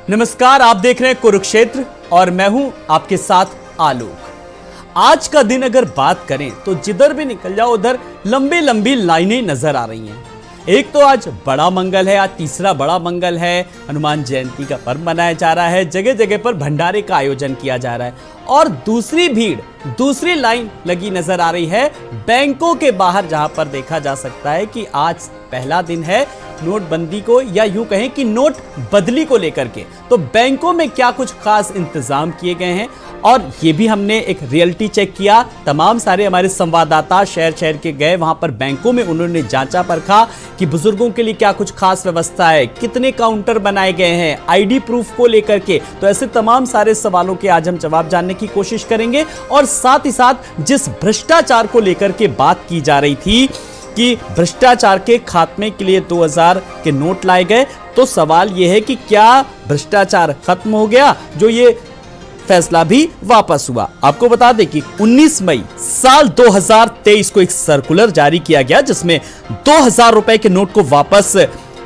नमस्कार, आप देख रहे हैं कुरुक्षेत्र और मैं हूं आपके साथ आलोक। आज का दिन अगर बात करें तो जिधर भी निकल जाओ उधर लंबी लंबी लाइनें नजर आ रही हैं। एक तो आज बड़ा मंगल है, आज तीसरा बड़ा मंगल है, हनुमान जयंती का पर्व मनाया जा रहा है, जगह जगह पर भंडारे का आयोजन किया जा रहा है और दूसरी भीड़, दूसरी लाइन लगी नजर आ रही है बैंकों के बाहर, जहां पर देखा जा सकता है कि आज पहला दिन है नोटबंदी को या यूं कहें कि नोट बदली को लेकर के। तो बैंकों में क्या कुछ खास इंतजाम किए गए हैं और ये भी हमने एक रियलिटी चेक किया। तमाम सारे हमारे संवाददाता शहर शहर के गए, वहां पर बैंकों में उन्होंने जांचा परखा कि बुजुर्गों के लिए क्या कुछ खास व्यवस्था है, कितने काउंटर बनाए गए हैं, आईडी प्रूफ को लेकर के। तो ऐसे तमाम सारे सवालों के आज हम जवाब जानने की कोशिश करेंगे और साथ ही साथ जिस भ्रष्टाचार को लेकर के बात की जा रही थी कि भ्रष्टाचार के खात्मे के लिए 2000 के नोट लाए गए, तो सवाल यह है कि क्या भ्रष्टाचार खत्म हो गया, जो ये फैसला भी वापस हुआ। आपको बता दें कि 19 मई साल 2023 को एक सर्कुलर जारी किया गया जिसमें 2000 रुपए के नोट को वापस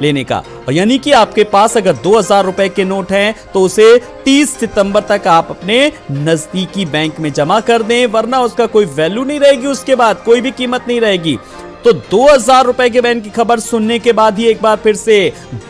लेने का, और यानी कि आपके पास अगर 2000 रुपए के नोट हैं तो उसे 30 सितंबर तक आप अपने नजदीकी बैंक में जमा कर दें, वरना उसका कोई वैल्यू नहीं रहेगी, उसके बाद कोई भी कीमत नहीं रहेगी। तो 2000 रुपए के बैन की खबर सुनने के बाद ही एक बार फिर से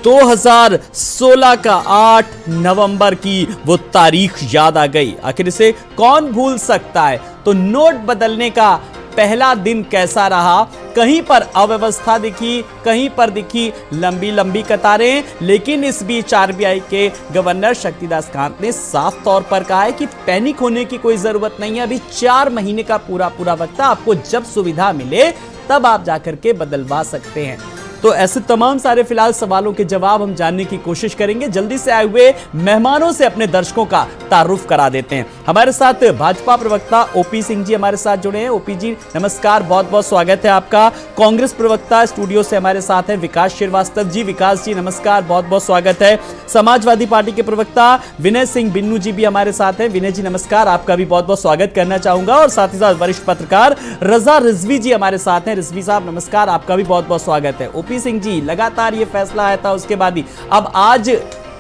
2016 का 8 नवंबर की वो तारीख याद आ गई। आखिर इसे कौन भूल सकता है। तो नोट बदलने का पहला दिन कैसा रहा, कहीं पर अव्यवस्था दिखी, कहीं पर दिखी लंबी लंबी कतारें, लेकिन इस बीच आरबीआई के गवर्नर शक्तिकांत दास ने साफ तौर पर कहा है कि पैनिक होने की कोई जरूरत नहीं है। अभी 4 महीने का पूरा वक्त है, आपको जब सुविधा मिले तब आप जाकर के बदलवा सकते हैं। तो ऐसे तमाम सारे फिलहाल सवालों के जवाब हम जानने की कोशिश करेंगे। जल्दी से आए हुए मेहमानों से अपने दर्शकों का तारुफ करा देते हैं। हमारे साथ भाजपा प्रवक्ता ओपी सिंह जी हमारे साथ जुड़े हैं। ओपी जी नमस्कार, बहुत बहुत स्वागत है आपका। कांग्रेस प्रवक्ता स्टूडियो से हमारे साथ हैं विकास श्रीवास्तव जी। विकास जी नमस्कार, बहुत बहुत स्वागत है। समाजवादी पार्टी के प्रवक्ता विनय सिंह बिन्नू जी भी हमारे साथ हैं। विनय जी नमस्कार, आपका भी बहुत बहुत स्वागत करना चाहूंगा। और साथ ही साथ वरिष्ठ पत्रकार रजा रिजवी जी हमारे साथ हैं। रिजवी साहब नमस्कार, आपका भी बहुत बहुत स्वागत है। ओपी सिंह जी, लगातार ये फैसला आया था, उसके बाद ही अब आज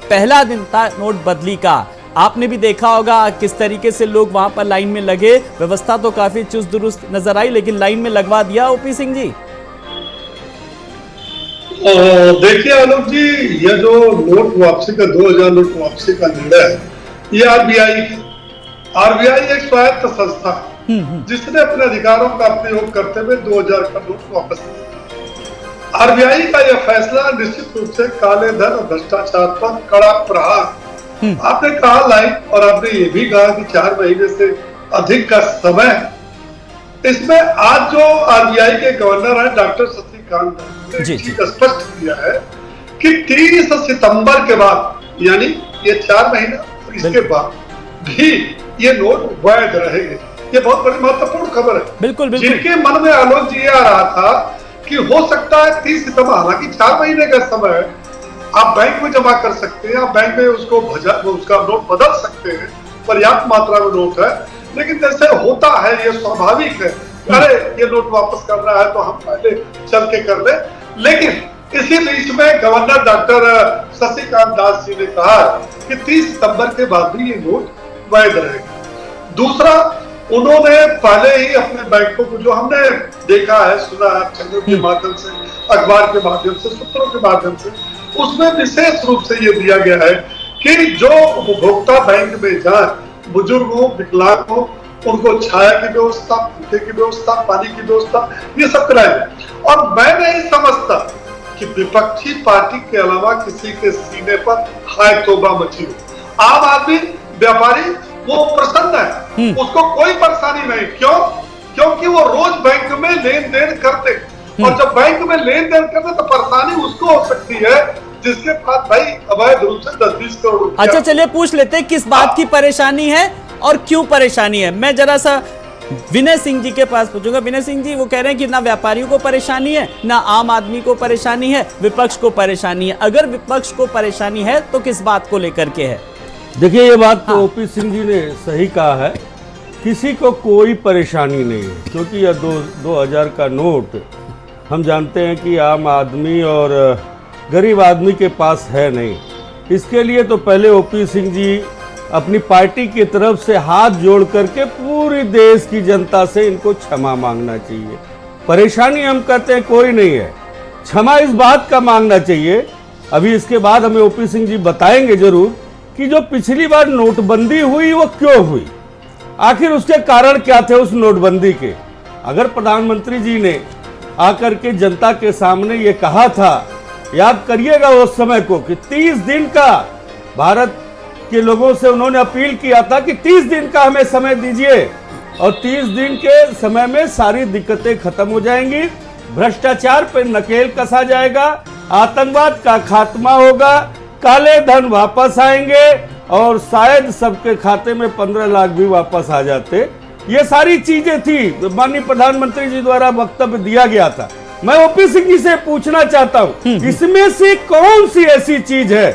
पहला दिन था नोट बदली का। आपने भी देखा होगा किस तरीके से लोग वहां पर लाइन में लगे। व्यवस्था तो काफी चुस्त दुरुस्त नजर आई, लेकिन लाइन में लगवा दिया ओपी सिंह जी। देखिए आलोक जी, यह जो नोट वापसी का 2000 नोट वापसी का निर्णय है, ये आरबीआई एक स्वायत्त संस्था जिसने अपने अधिकारों का प्रयोग करते हुए 2000 का नोट वापस किया। आरबीआई का यह फैसला निश्चित रूप से काले धन और भ्रष्टाचार पर कड़ा प्रहार। आपने कहा लाइन, और आपने ये भी कहा कि 4 महीने से अधिक का समय है। इसमें आज जो आरबीआई के गवर्नर हैं डॉक्टर शक्तिकांत दास ने स्पष्ट किया है कि 30 सितंबर के बाद, यानी ये 4 महीना इसके बाद भी ये नोट वैध रहेंगे। ये बहुत बड़ी महत्वपूर्ण खबर है। बिल्कुल बिल्कुल। जिनके मन में आलोक जी आ रहा था कि हो सकता है 30 सितंबर, हालांकि 4 महीने का समय है, आप बैंक में जमा कर सकते हैं, आप बैंक में उसका नोट बदल सकते हैं, पर्याप्त मात्रा में नोट है। लेकिन जैसे होता है, ये स्वाभाविक है, अरे ये नोट वापस कर रहा है तो हम पहले चल के कर ले। लेकिन इसी बीच में गवर्नर डॉक्टर शक्तिकांत दास जी ने कहा कि 30 सितंबर के बाद भी ये नोट वैध रहेगा। दूसरा, उन्होंने पहले ही अपने बैंकों को, जो हमने देखा है, सुना है चैनल के माध्यम से, अखबार के माध्यम से, सूत्रों के माध्यम से, उसमें विशेष रूप से ये दिया गया है कि जो उपभोक्ता बैंक में जाए, बुजुर्ग हो, विकलांग हो, उनको छाया की व्यवस्था, पंखे की व्यवस्था, पानी की व्यवस्था, ये सब कराए। और मैं नहीं समझता कि विपक्षी पार्टी के अलावा किसी के सीने पर हाय तौबा मची हो। आम आदमी, व्यापारी, वो प्रसन्न है, उसको कोई परेशानी नहीं। क्यों? क्योंकि वो रोज बैंक में लेन देन करते, और जब बैंक में लेन देन करते तो परेशानी उसको हो सकती है जिसके पास भाई अवैध रूप से 10-20 करोड़ रुपया। अच्छा, चलिए पूछ लेते हैं किस बात की परेशानी है और क्यों परेशानी है। मैं जरा सा विनय सिंह जी के पास पूछूंगा। विनय सिंह जी, वो कह रहे हैं कि ना व्यापारियों को परेशानी है, ना आम आदमी को परेशानी है, विपक्ष को परेशानी है। अगर विपक्ष को परेशानी है तो किस बात को लेकर के है? देखिए, ये बात तो ओपी सिंह जी ने सही कहा है, किसी को कोई परेशानी नहीं है, क्योंकि यह 2000 का नोट हम जानते हैं कि आम आदमी और गरीब आदमी के पास है नहीं। इसके लिए तो पहले ओपी सिंह जी अपनी पार्टी की तरफ से हाथ जोड़ करके पूरी देश की जनता से इनको क्षमा मांगना चाहिए। परेशानी हम कहते हैं कोई नहीं है, क्षमा इस बात का मांगना चाहिए। अभी इसके बाद हमें ओपी सिंह जी बताएंगे जरूर कि जो पिछली बार नोटबंदी हुई वो क्यों हुई, आखिर उसके कारण क्या थे उस नोटबंदी के। अगर प्रधानमंत्री जी ने आकर के जनता के सामने ये कहा था, याद करिएगा उस समय को, कि 30 दिन का भारत के लोगों से उन्होंने अपील किया था कि 30 दिन का हमें समय दीजिए और 30 दिन के समय में सारी दिक्कतें खत्म हो जाएंगी, भ्रष्टाचार पर नकेल कसा जाएगा, आतंकवाद का खात्मा होगा, काले धन वापस आएंगे और शायद सबके खाते में 15 लाख भी वापस आ जाते। ये सारी चीजें थी, माननीय प्रधानमंत्री जी द्वारा वक्तव्य दिया गया था। मैं ओपी सिंह जी से पूछना चाहता हूं, इसमें से कौन सी ऐसी चीज है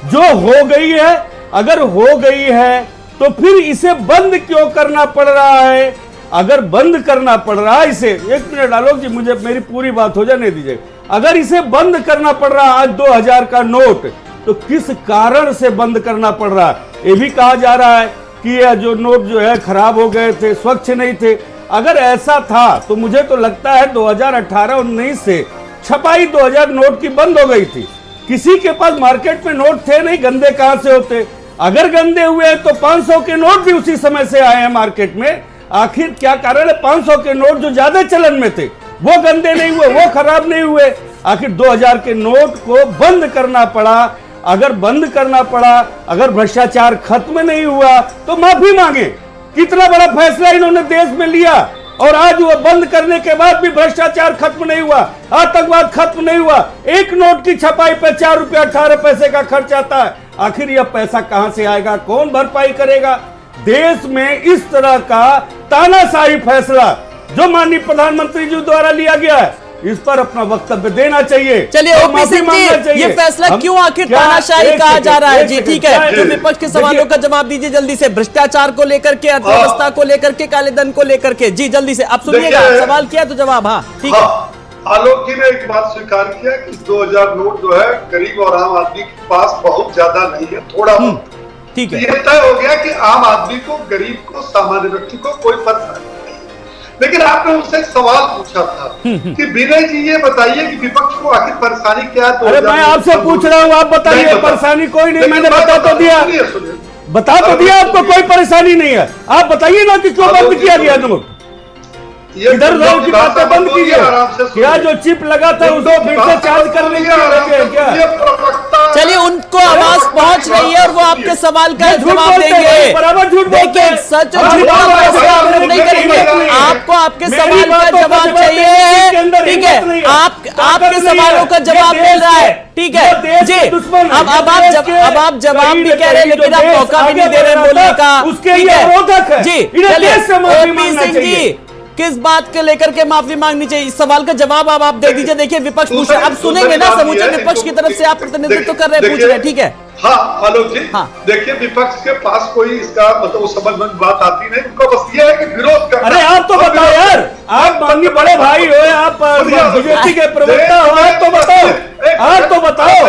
जो हो गई है? अगर हो गई है तो फिर इसे बंद क्यों करना पड़ रहा है? अगर बंद करना पड़ रहा है इसे, 1 मिनट आलोक जी, मुझे मेरी पूरी बात हो जाने दीजिए। अगर इसे बंद करना पड़ रहा है आज 2000 का नोट, तो किस कारण से बंद करना पड़ रहा है? ये भी कहा जा रहा है कि ये जो नोट जो है खराब हो गए थे, स्वच्छ नहीं थे। अगर ऐसा था तो मुझे तो लगता है 2018-19 से छपाई 2000 नोट की बंद हो गई थी। किसी के पास मार्केट में नोट थे नहीं, गंदे कहां से होते? अगर गंदे हुए हैं तो 500 के नोट भी उसी समय से आए हैं मार्केट में। आखिर क्या कारण है? 500 के नोट जो ज्यादा चलन में थे वो गंदे नहीं हुए, वो खराब नहीं हुए। आखिर 2000 के नोट को बंद करना पड़ा। अगर बंद करना पड़ा, अगर भ्रष्टाचार खत्म नहीं हुआ तो माफी मांगे। कितना बड़ा फैसला इन्होंने देश में लिया और आज वो बंद करने के बाद भी भ्रष्टाचार खत्म नहीं हुआ, आतंकवाद खत्म नहीं हुआ। एक नोट की छपाई पर 4 रुपया 18 पैसे का खर्च आता है। आखिर यह पैसा कहां से आएगा? कौन भरपाई करेगा? देश में इस तरह का तानाशाही फैसला जो माननीय प्रधानमंत्री जी द्वारा लिया गया है, इस पर अपना वक्तव्य देना चाहिए। चलिए ओपी सिंह जी, ये फैसला क्यों आखिर तानाशाही कहा जा रहा है? जी ठीक है, तो विपक्ष के सवालों का जवाब दीजिए जल्दी से, भ्रष्टाचार को लेकर के, अर्थव्यवस्था को लेकर के, काले धन को लेकर के। जी जल्दी से, आप सुनिएगा, सवाल किया तो जवाब। हाँ ठीक है। आलोक जी ने एक बात स्वीकार किया कि 2000 नोट जो है गरीब और आम आदमी के पास बहुत ज्यादा नहीं है, थोड़ा ठीक है। ये तय हो गया कि आम आदमी को, गरीब को, सामान्य व्यक्ति को कोई फर्क नहीं। लेकिन आपने उससे एक सवाल पूछा था कि विनय जी ये बताइए कि विपक्ष को आखिर परेशानी क्या है? अरे मैं आपसे पूछ रहा हूँ, आप बताइए। परेशानी कोई नहीं, मैंने बता तो दिया, बता तो दिया, आपको कोई परेशानी नहीं है। आप बताइए ना कि क्यों बंद किया गया नोट? इधर उधर की बातें बंद कीजिए। क्या जो चिप लगा था उसको फिर से चार्ज करने के लिए क्या? चलिए, उनको आवाज पहुंच रही है और वो आपके सवाल का जवाब देंगे। बराबर झूठ बोलते हैं। सच और झूठ आप नहीं करेंगे। आपको आपके सवाल का जवाब चाहिए, ठीक है? आपके सवालों का जवाब मिल रहा है, ठीक है जी। अब आप जवाब भी कह रहे हैं लेकिन आप मौका भी नहीं दे रहे बोलने का, ठीक है जी। चलिए ओपी सिंह जी, किस बात के लेकर के माफी मांगनी चाहिए? इस सवाल का जवाब आप दे दीजिए। देखिए विपक्ष पूछ रहे, अब सुनेंगे ना, समूचे विपक्ष की तरफ से आप प्रतिनिधित्व कर रहे हैं, पूछ रहे हैं, ठीक है? हाँ आलोक जी, देखिए विपक्ष के पास कोई इसका मतलब वो समझ में बात आती नहीं, उनको बस ये है कि विरोध करना। अरे आप तो बताओ यार, आप माननीय बड़े भाई हो, आप बीजेपी के प्रवक्ता हो, आप तो बताओ, आप तो बताओ।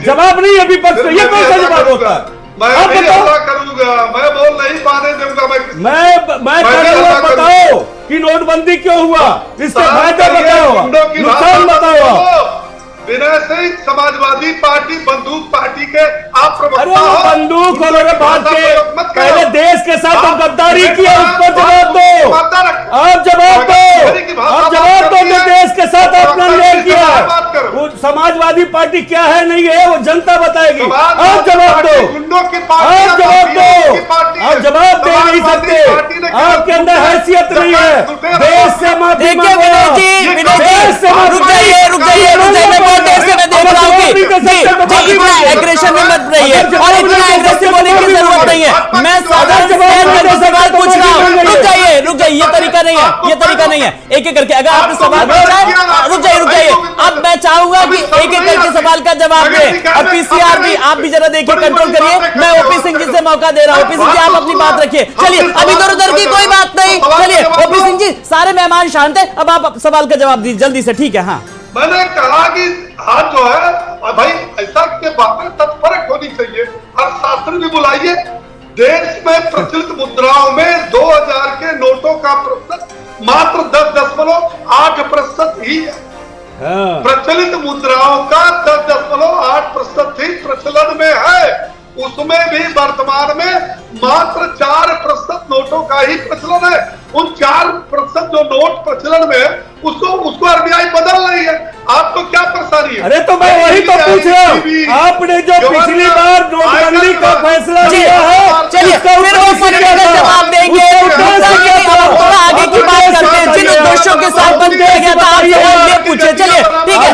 जवाब नहीं है विपक्ष का, ये कौन सा जवाब होता है? मैं करूंगा, मैं बोल नहीं पाने दूंगा। मैं करूंगा, बताओ कि नोटबंदी क्यों हुआ, इसके फायदे बताओ, नुकसान बताओ। विनय सिंह समाजवादी पार्टी बंदूक पार्टी के आप अरे बंदूक और बात के पहले देश के साथ तो गद्दारी किया, उस पर जवाब दो। आप जवाब दो, आप जवाब दो कि देश के साथ आपने अन्याय किया। वो समाजवादी पार्टी क्या है नहीं है वो जनता बताएगी। आप जवाब दो, आप जवाब दो। आप जवाब दे नहीं सकते, आपके अंदर हैसियत नहीं है। देश से माफी मांगो। इतना एग्रेशन में मत रहिए और इतना एग्रेसिव होने की जरूरत नहीं है। मैं साधारण सवाल पूछ रहा हूँ। रुक जाइए, ये तरीका नहीं है, ये तरीका नहीं है। एक एक करके अगर आपने सवाल पूछा है, रुक जाइए। अब मैं चाहूंगा कि एक एक करके सवाल का जवाब दें और पीसीआर भी आप भी जरा देखिए, कंट्रोल करिए। मैं ओपी सिंह जी से मौका दे रहा हूँ। ओपी सिंह जी आप अपनी बात रखिए। चलिए अब इधर उधर की कोई बात नहीं। चलिए ओपी सिंह जी, सारे मेहमान शांत है, अब आप सवाल का जवाब दीजिए जल्दी से, ठीक है? हाँ मैंने कहा कि आज जो है भाई ऐसा के बातें तत्परक होनी चाहिए और शास्त्र भी बुलाइए। देश में प्रचलित मुद्राओं में 2000 के नोटों का प्रतिशत मात्र 10.8% ही है। प्रचलित मुद्राओं का 10.8% ही प्रचलन में है, उसमें भी वर्तमान में मात्र 4% नोटों का ही प्रचलन है। उन 4% जो नोट प्रचलन में है उसको आरबीआई बदल रही है। आपको क्या परेशानी है? अरे तो मैं वही तो पूछ रहा हूँ, आपने जो पिछली बार नोटबंदी का फैसला लिया है, चलिए फिर वो फरीदा जवाब देंगे। थोड़ा आगे की बात करते हैं, जिन उद्देश्यों के साथ बंद किया गया था आप सवाल ये पूछे। चलिए ठीक है,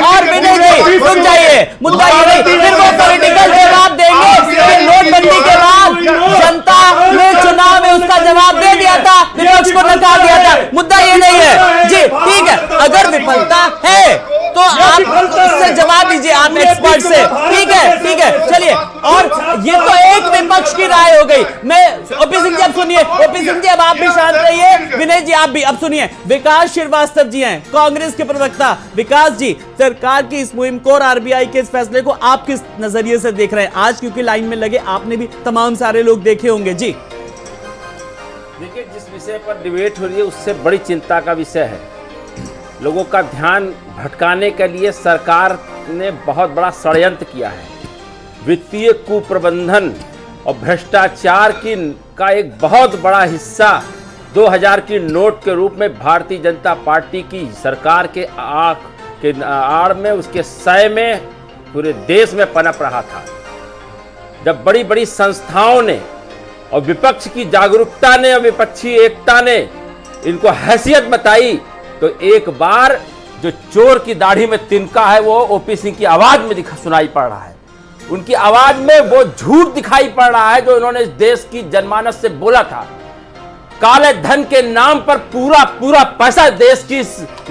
और विनय जी रुक जाइए, मुद्दा ये नहीं, फिर वो पॉलिटिकल जवाब देंगे कि नोटबंदी के बाद जनता ने चुनाव में उसका जवाब दे दिया था, विपक्ष को नकार दिया था। मुद्दा ये नहीं है जी, ठीक है। अगर विफलता है तो आप उससे जवाब दीजिए, आप एक्सपर्ट से। ठीक है चलिए। और ये तो एक विपक्ष की राय हो गई। मैं ओपी सिंह जी अब सुनिए, ओपी सिंह जी अब आप भी शांत रहिए, विनय जी आप भी अब सुनिए। विकास श्रीवास्तव जी हैं कांग्रेस के प्रवक्ता। विकास जी, सरकार की इस मुहिम को और आरबीआई के इस फैसले को आप किस नजरिए से देख रहे हैं? आज क्योंकि लाइन में लगे, आपने भी तमाम सारे लोग देखे होंगे जी। देखिए, जिस विषय पर डिबेट हो रही है उससे बड़ी चिंता का विषय है। लोगों का ध्यान भटकाने के लिए सरकार ने बहुत बड़ा षड्यंत्र किया है। वित्तीय कुप्रबंधन और भ्रष्टाचार का एक बहुत बड़ा हिस्सा 2000 की नोट के रूप में भारतीय जनता पार्टी की सरकार के आड़ में, उसके सय में पूरे देश में पनप रहा था। जब बड़ी बड़ी संस्थाओं ने और विपक्ष की जागरूकता ने और विपक्षी एकता ने इनको हैसियत बताई, तो एक बार जो चोर की दाढ़ी में तिनका है वो ओपी सिंह की आवाज में सुनाई पड़ रहा है। उनकी आवाज में वो झूठ दिखाई पड़ रहा है जो इन्होंने इस देश की जनमानस से बोला था। काले धन के नाम पर पूरा पैसा देश की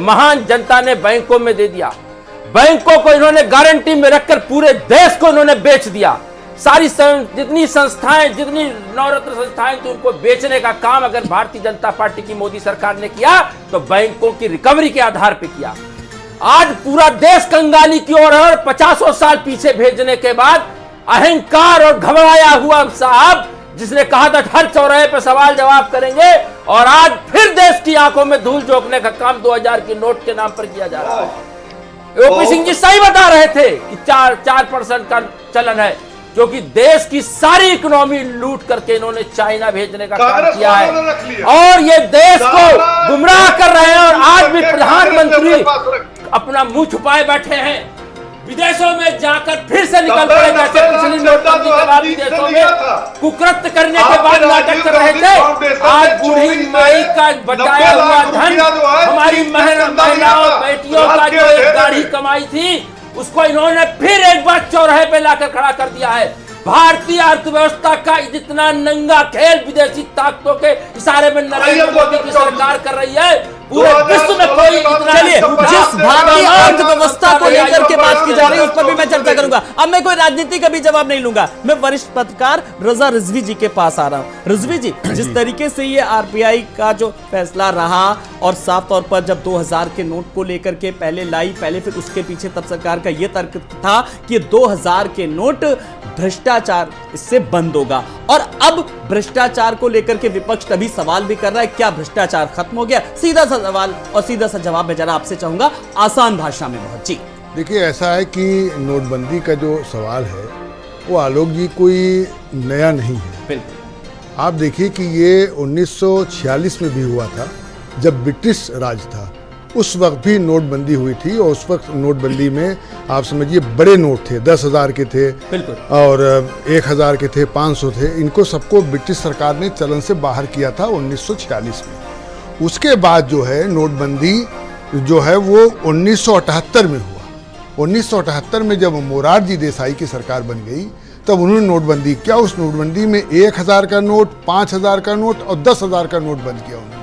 महान जनता ने बैंकों में दे दिया। बैंकों को इन्होंने गारंटी में रखकर पूरे देश को इन्होंने बेच दिया। सारी जितनी संस्थाएं, जितनी नवरत्न संस्थाएं थी, उनको बेचने का काम अगर भारतीय जनता पार्टी की मोदी सरकार ने किया तो बैंकों की रिकवरी के आधार पर किया। आज पूरा देश कंगाली की ओर है। 50 साल पीछे भेजने के बाद अहंकार और घबराया हुआ साहब जिसने कहा था हर चौराहे पर सवाल जवाब करेंगे, और आज फिर देश की आंखों में धूल झोंकने का काम 2000 की नोट के नाम पर किया जा रहा है। ओपी सिंह जी सही बता रहे थे कि 4% का चलन है, क्योंकि देश की सारी इकोनॉमी लूट करके इन्होंने चाइना भेजने का काम किया है और ये देश को गुमराह कर रहे हैं। और आज भी प्रधानमंत्री अपना मुंह छुपाए बैठे हैं, विदेशों में जाकर फिर से निकल पड़े, जैसे पिछली नोटबंदी के बाद विदेशों में कुकृत्य करने के बाद नाटक कर रहे थे। आज बूढ़ी माई का बचाया हुआ धन, हमारी महिलाओं बेटियों का जो एक गाढ़ी कमाई थी, उसको इन्होंने फिर एक बार चौराहे पे लाकर खड़ा कर दिया है। भारतीय अर्थव्यवस्था का जितना नंगा खेल विदेशी ताकतों के इशारे में नरेंद्र मोदी की सरकार कर रही है, पूरे विश्व में कोई इतना। चलिए, जिस भारतीय अर्थव्यवस्था को लेकर के बात की जा रही है उस पर भी मैं चर्चा करूंगा। अब मैं कोई राजनीति का भी जवाब नहीं लूंगा, मैं वरिष्ठ पत्रकार रजा रिजवी जी के पास आ रहा हूं। रिजवी जी, जिस तरीके से ये आरबीआई का जो फैसला रहा और साफ तौर पर जब 2000 के नोट को लेकर के पहले फिर उसके पीछे तब सरकार का यह तर्क था कि 2000 के नोट भ्रष्टाचार इससे बंद होगा, और अब भ्रष्टाचार को लेकर के विपक्ष तभी सवाल भी कर रहा है, क्या भ्रष्टाचार खत्म हो गया? सीधा सा सवाल और सीधा सा जवाब मैं जरा आपसे चाहूंगा, आसान भाषा में बहुत जी। देखिए, ऐसा है कि नोटबंदी का जो सवाल है वो आलोक जी कोई नया नहीं है। बिल्कुल, आप देखिए कि ये 1946 में भी हुआ था जब ब्रिटिश राज था, उस वक्त भी नोटबंदी हुई थी। और उस वक्त नोटबंदी में आप समझिए बड़े नोट थे, 10,000 के थे और 1,000 के थे, 500 थे। इनको सबको ब्रिटिश सरकार ने चलन से बाहर किया था 1946 में। उसके बाद जो है नोटबंदी जो है वो 1978 में हुआ। 1978 में जब मोरारजी देसाई की सरकार बन गई तब उन्होंने नोटबंदी किया। उस नोटबंदी में 1,000 का नोट, 5,000 का नोट और 10,000 का नोट बंद किया उन्होंने।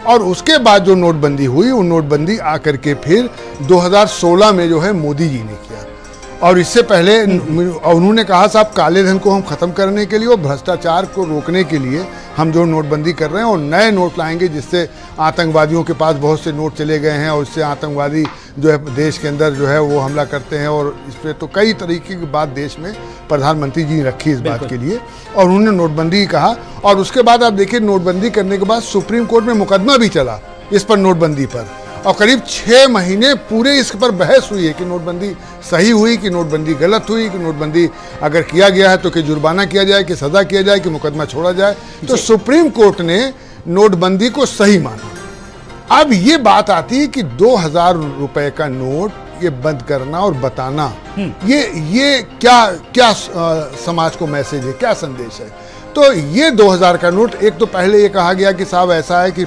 और उसके बाद जो नोटबंदी हुई वो नोटबंदी आकर के फिर 2016 में जो है मोदी जी ने किया। और इससे पहले उन्होंने कहा साहब काले धन को हम खत्म करने के लिए और भ्रष्टाचार को रोकने के लिए हम जो नोटबंदी कर रहे हैं और नए नोट लाएंगे, जिससे आतंकवादियों के पास बहुत से नोट चले गए हैं और इससे आतंकवादी जो है देश के अंदर जो है वो हमला करते हैं। और इस पर तो कई तरीके की बात देश में प्रधानमंत्री जी ने रखी इस बात के लिए, और उन्होंने नोटबंदी कहा। और उसके बाद आप देखिए नोटबंदी करने के बाद सुप्रीम कोर्ट में मुकदमा भी चला इस पर, नोटबंदी पर, और करीब 6 महीने पूरे इस पर बहस हुई है कि नोटबंदी सही हुई कि नोटबंदी गलत हुई, कि नोटबंदी अगर किया गया है तो कि जुर्माना किया जाए, कि सज़ा किया जाए, कि मुकदमा छोड़ा जाए। तो सुप्रीम कोर्ट ने नोटबंदी को सही माना। अब ये बात आती है कि 2000 रुपए का नोट ये बंद करना और बताना, ये क्या समाज को मैसेज है, क्या संदेश है। तो ये 2000 का नोट, एक तो पहले ये कहा गया कि साहब ऐसा है कि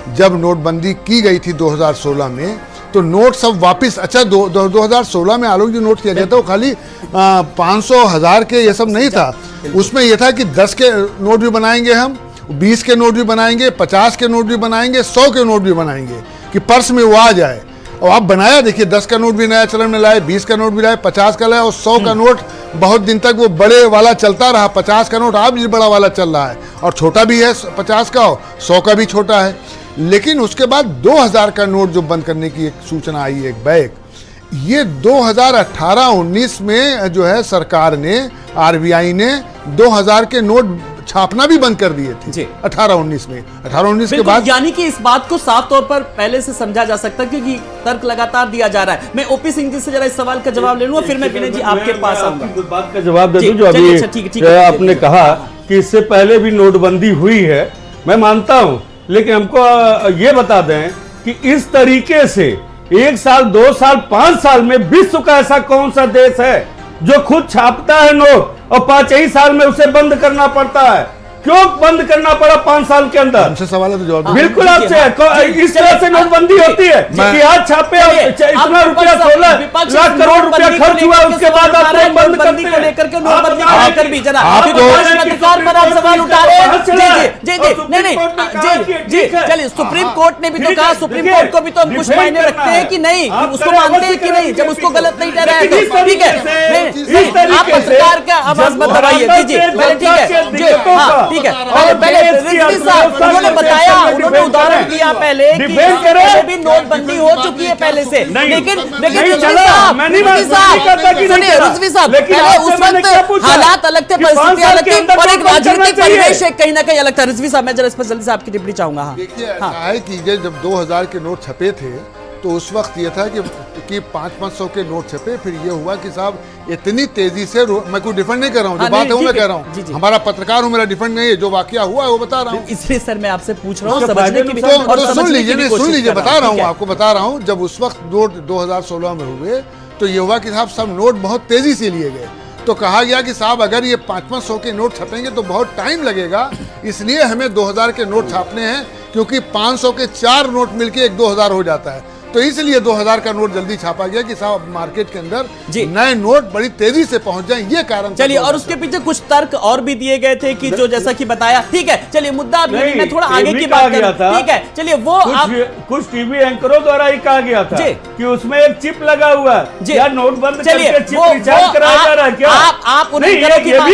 जब नोटबंदी की गई थी 2016 में तो नोट सब वापस, अच्छा 2016 में आलोक जी नोट किया गया था वो खाली 500, 1000 के ये सब नहीं था, उसमें ये था कि 10 के नोट भी बनाएंगे हम, 20 के नोट भी बनाएंगे, 50 के नोट भी बनाएंगे, 100 के नोट भी बनाएंगे कि पर्स में वो आ जाए। और आप बनाया देखिए 10 का नोट भी नया चलन में लाए, 20 का नोट भी लाए, 50 का लाए, और 100 का नोट बहुत दिन तक वो बड़े वाला चलता रहा। 50 का नोट अब भी बड़ा वाला चल रहा है और छोटा भी है 50 का, 100 का भी छोटा है। लेकिन उसके बाद 2000 का नोट जो बंद करने की एक सूचना आई, एक बैक, ये 2018-19 में जो है सरकार ने, आरबीआई ने 2000 के नोट छापना भी बंद कर दिए थे 18-19 में। 18-19 के बाद यानी कि इस बात को साफ तौर पर पहले से समझा जा सकता है, क्योंकि तर्क लगातार दिया जा रहा है। मैं ओपी सिंह जी से जरा इस सवाल का जवाब ले लूंगा, फिर मैं विनय जी आपके पास आऊंगा। बात का जवाब दे दूं जो अभी आपने कहा कि इससे पहले भी नोटबंदी हुई है, मैं मानता हूं, लेकिन हमको ये बता दें कि इस तरीके से 1 साल, 2 साल, 5 साल में विश्व का ऐसा कौन सा देश है जो खुद छापता है नोट और 5 ही साल में उसे बंद करना पड़ता है? क्यों बंद करना पड़ा 5 साल के अंदर? हमसे सवाल है तो जवाब बिल्कुल आपसे इस तरह से नोटबंदी होती है कि आज छापे इतना रुपया 16 लाख करोड़ रुपया खर्च हुआ, उसके बाद आप बंद करते हैं। लेकर के नोटबंदी को लेकर भी जरा पत्रकार पर आप सवाल उठा रहे हैं। जी, चलिए सुप्रीम कोर्ट ने भी तो कहा, सुप्रीम कोर्ट को भी तो हम कुछ मायने रखते हैं कि नहीं, उसको मानते हैं कि नहीं, जब उसको गलत नहीं ठहराया तो ठीक है। आप पत्रकार का आवाज मत दबाइए। जी ठीक है जी, हाँ ठीक है। पहले रिजवी साहब उन्होंने बताया, उन्होंने उदाहरण दिया पहले कि पहले भी नोटबंदी हो चुकी है पहले से, लेकिन रिजवी साहब पहले उस वक्त हालात अलग थे, परिस्थितियां अलग थी और एक राजनीतिक परिवेश कहीं ना कहीं अलग था। रिजवी साहब मैं जरा इस पर जल्दी से आपकी टिप्पणी चाहूंगा। देखिए ऐसा है कि जब 2000 के नोट छपे थे तो उस वक्त ये था कि 500 के नोट छपे, फिर ये हुआ कि साहब इतनी तेजी से, मैं कोई डिफेंड नहीं कर रहा हूँ, जो बात है वो मैं कह रहा हूँ, हमारा पत्रकार हूँ, मेरा डिफेंड नहीं है, जो वाकया हुआ है वो बता रहा हूँ। इसलिए सर मैं आपसे पूछ रहा हूँ, समझने की सुन लीजिए, बता रहा हूँ, आपको बता रहा हूँ। जब उस वक्त नोट 2016 में हुए तो ये हुआ कि साहब सब नोट बहुत तेजी से लिए गए, तो कहा गया कि साहब अगर ये 500 के नोट छपेंगे तो बहुत टाइम लगेगा, इसलिए हमें 2000 के नोट छापने हैं, क्योंकि 500 के 4 नोट मिलके एक 2000 हो जाता है। तो इसलिए 2000 का नोट जल्दी छापा गया कि साहब मार्केट के अंदर नए नोट बड़ी तेजी से पहुंच जाएं, ये कारण। चलिए, और उसके पीछे कुछ तर्क और भी दिए गए थे कि जो जैसा कि बताया, ठीक है चलिए मुद्दा मैं थोड़ा आगे की बात कर, ठीक है चलिए वो कुछ टीवी एंकरों द्वारा ही कहा गया था कि उसमें एक चिप लगा हुआ है या नोट बंद करके चिप रिचार्ज कराया जा रहा है क्या? आप उन एंकरों की बात,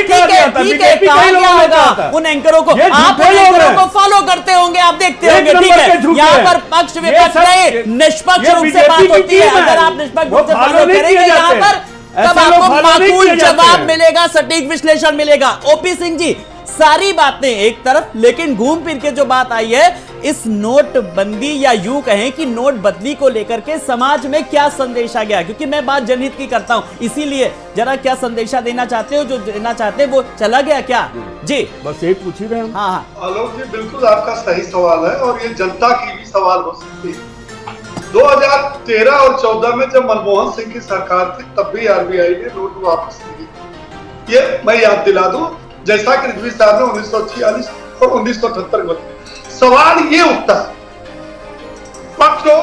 ठीक है कहा गया होगा उन एंकरों को, आप उन एंकरों को फॉलो करते होंगे, आप देखते होंगे, ठीक है। यहाँ पर पक्ष विपक्ष नहीं, निष्पक्ष रूप से बात होती है। अगर आप निष्पक्ष रूप से फॉलो करेंगे यहाँ पर, तब आपको माकूल जवाब मिलेगा, सटीक विश्लेषण मिलेगा। ओपी सिंह जी, सारी बातें एक तरफ, लेकिन घूम फिर के जो बात आई है इस नोटबंदी या यूं कहें कि नोट बदली को लेकर के समाज में क्या संदेशा गया, क्योंकि मैं बात जनहित की करता हूं, इसीलिए जरा क्या संदेशा देना चाहते हो, जो देना चाहते हैं वो चला गया क्या? जी बस एक पूछ ही रहे हैं। हाँ आलोक जी, बिल्कुल आपका सही सवाल है और ये जनता की भी सवाल हो सकती है। 2013 और 14 में जब मनमोहन सिंह की सरकार थी तब भी आरबीआई ने नोट वापस लिए। ये मैं याद दिला दूं, जैसा कि रिजवी साहब ने 1946 और 1978 में बताया। सवाल ये उठता है, पक्ष हो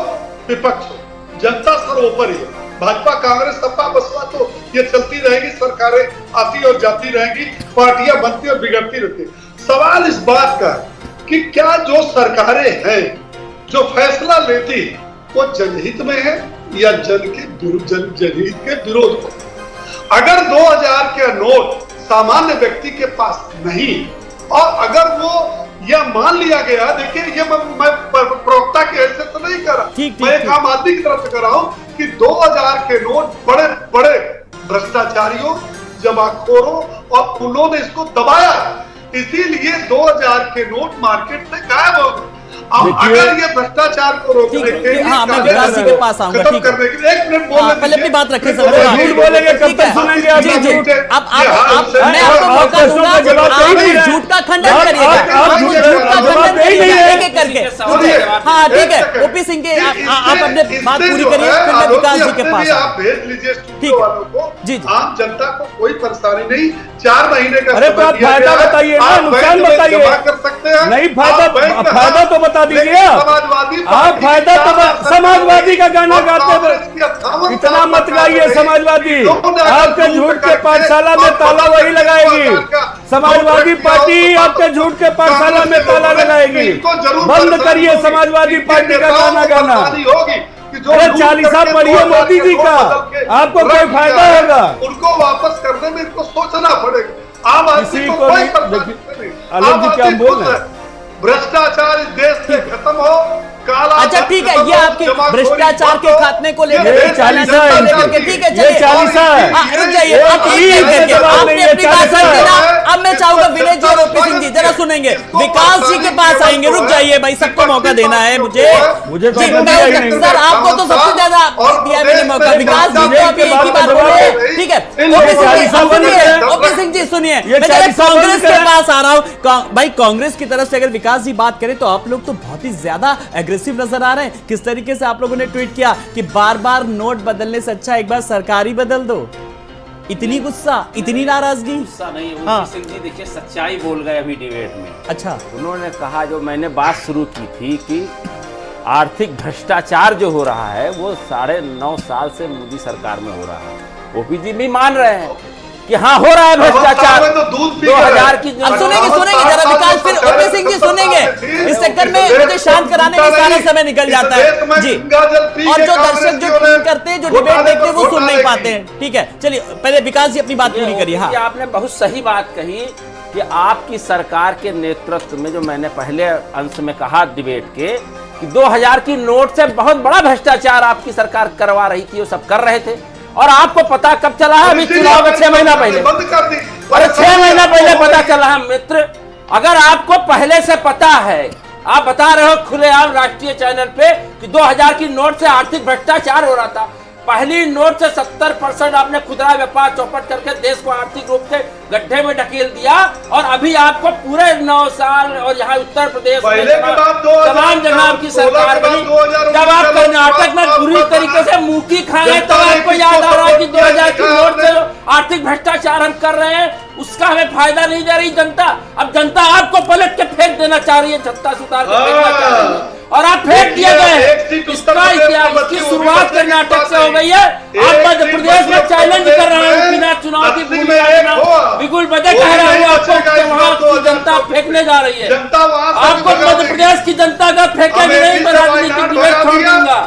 विपक्ष हो, जनता सर्वोपरि है। भाजपा कांग्रेस सपा बसपा तो ये चलती रहेगी, सरकारें आती और जाती रहेंगी, पार्टियां बनती और बिगड़ती रहती। सवाल इस बात का कि क्या जो सरकारें हैं जो फैसला लेती वो जनहित में है या जनहित के विरोध में? अगर 2000 के नोट सामान्य व्यक्ति के पास नहीं, और अगर वो यह मान लिया गया, देखिए ये मैं प्रवक्ता की हैसियत से नहीं कर रहा, मैं एक आम आदमी की तरफ से कर रहा हूं कि 2000 के नोट बड़े बड़े भ्रष्टाचारियों, जमाखोरों और उन्होंने इसको दबाया, इसीलिए 2000 के नोट मार्केट से गायब हो गए। अब अगर ये भ्रष्टाचार को रोकने के लिए, हाँ, मैं विकास जी के पास आऊंगा, खत्म करने के लिए 1 मिनट बोलने पहले अपनी बात रखें झूठ बोलेंगे कब तक सुनेंगे आप? जी अब मैं आपको मौका दूंगा, आप झूठ का खंडन करिएगा, झूठ का खंडन करिएगा एक एक करके। हाँ ठीक है, ओपी सिंह के आप अपने बात पूरी करिए, फिर मैं विकास जी के पास आप भेज लीजिए स्टूडियो वालों को। जी आम जनता को कोई परेशानी नहीं, 4 महीने का अरे तो आप फायदा बताइए ना, नुकसान बताइए। जमा कर सकते हैं, नहीं फायदा तो बता दीजिए आप फायदा तो समाजवादी का गाना गाते हैं, इतना मत गाइए समाजवादी, आपके झूठ के पाठशाला में ताला वही लगाएगी, समाजवादी पार्टी आपके झूठ के पाठशाला में ताला लगाएगी। बंद करिए समाजवादी पार्टी का गाना गाना। अरे 40 पढ़िए मोदी जी का, आपको कोई फायदा होगा? उनको वापस करने में इनको सोचना पड़ेगा। आम आदमी को कोई आलोक जी क्या बोल रहे हैं? भ्रष्टाचार इस देश से खत्म हो, काला अच्छा ठीक है, ये आपके भ्रष्टाचार के खात्मे को लेकर ठीक है, चलिए रुक जाइए, आपने अपनी बात रखी ना। अब मैं चाहूंगा विनय जी और ओपी सिंह जी जरा सुनेंगे, विकास जी के पास आएंगे। रुक जाइए भाई, सबको मौका देना है मुझे सर, आपको तो सबसे ज्यादा दिया मैंने मौका, विकास जी को अभी एक ही बात बोले, ठीक है। ओपी सिंह जी सुनिए, मैं कांग्रेस के पास आ रहा हूँ भाई। कांग्रेस की तरफ से अगर विकास जी बात करें तो आप लोग तो बहुत ही ज्यादा एग्रेसिव नजर आ रहे हैं। किस तरीके से आप लोगों ने ट्वीट किया कि बार बार नोट बदलने से अच्छा एक बार सरकार ही बदल दो। इतनी गुस्सा, इतनी नाराजगी? गुस्सा नहीं, ओपी सिंह जी देखिए सच्चाई बोल गए अभी डिबेट में। अच्छा, उन्होंने कहा, जो मैंने बात शुरू की थी कि आर्थिक भ्रष्टाचार जो हो रहा है वो 9.5 साल से मोदी सरकार में हो रहा है। ओपी जी भी मान रहे हैं कि हाँ हो रहा है भ्रष्टाचार। 2000 की सुनेंगे जरा विकास, फिर ओपी सिंह जी सुनेंगे। इस चक्कर में मुझे शांत कराने में सारा समय निकल जाता है जी, और जो दर्शक जो ट्वीट करते हैं, जो डिबेट देखते हैं, वो सुन नहीं पाते हैं। ठीक है, चलिए पहले विकास जी अपनी बात पूरी करिए। हाँ, आपने बहुत सही बात कही कि आपकी सरकार के नेतृत्व में, जो मैंने पहले अंश में कहा डिबेट के, कि 2000 की नोट से बहुत बड़ा भ्रष्टाचार आपकी सरकार करवा रही थी, वो सब कर रहे थे। और आपको पता कब चला है? अभी चुनाव का 6 महीना पहले, अरे 6 महीना पहले पता चला है मित्र। अगर आपको पहले से पता है, आप बता रहे हो खुलेआम राष्ट्रीय चैनल पे कि 2000 की नोट से आर्थिक भ्रष्टाचार हो रहा था। पहली नोट से 70% आपने खुदरा व्यापार चौपट करके देश को आर्थिक रूप से गड्ढे में ढकेल दिया। और अभी आपको पूरे 9 साल, और यहाँ उत्तर प्रदेश तमाम जगह आपकी सरकार बनी। जब आप कर्नाटक में बुरी तरीके से मुंह खाए तो आपको याद आ रहा है कि 2000 की नोट से आर्थिक भ्रष्टाचार हम कर रहे हैं, उसका हमें फायदा नहीं दे रही जनता। अब जनता आपको पलट के फेंक देना चाह रही है, छत्ता सुतार के फेंकना चाह रही है, और आप फेंक दिए गए। इसका इतिहास की शुरुआत कर्नाटक से हो गई है। आप मध्य प्रदेश में चैलेंज कर रहे हैं बिना चुनाव की बिल्कुल वजह कह रहे हो आपको वहां की जनता फेंकने जा रही है। आपको मध्य प्रदेश की जनता का फेंकेंगे नहीं, मैं राजनीतिक डिबेट छोड़ दूंगा।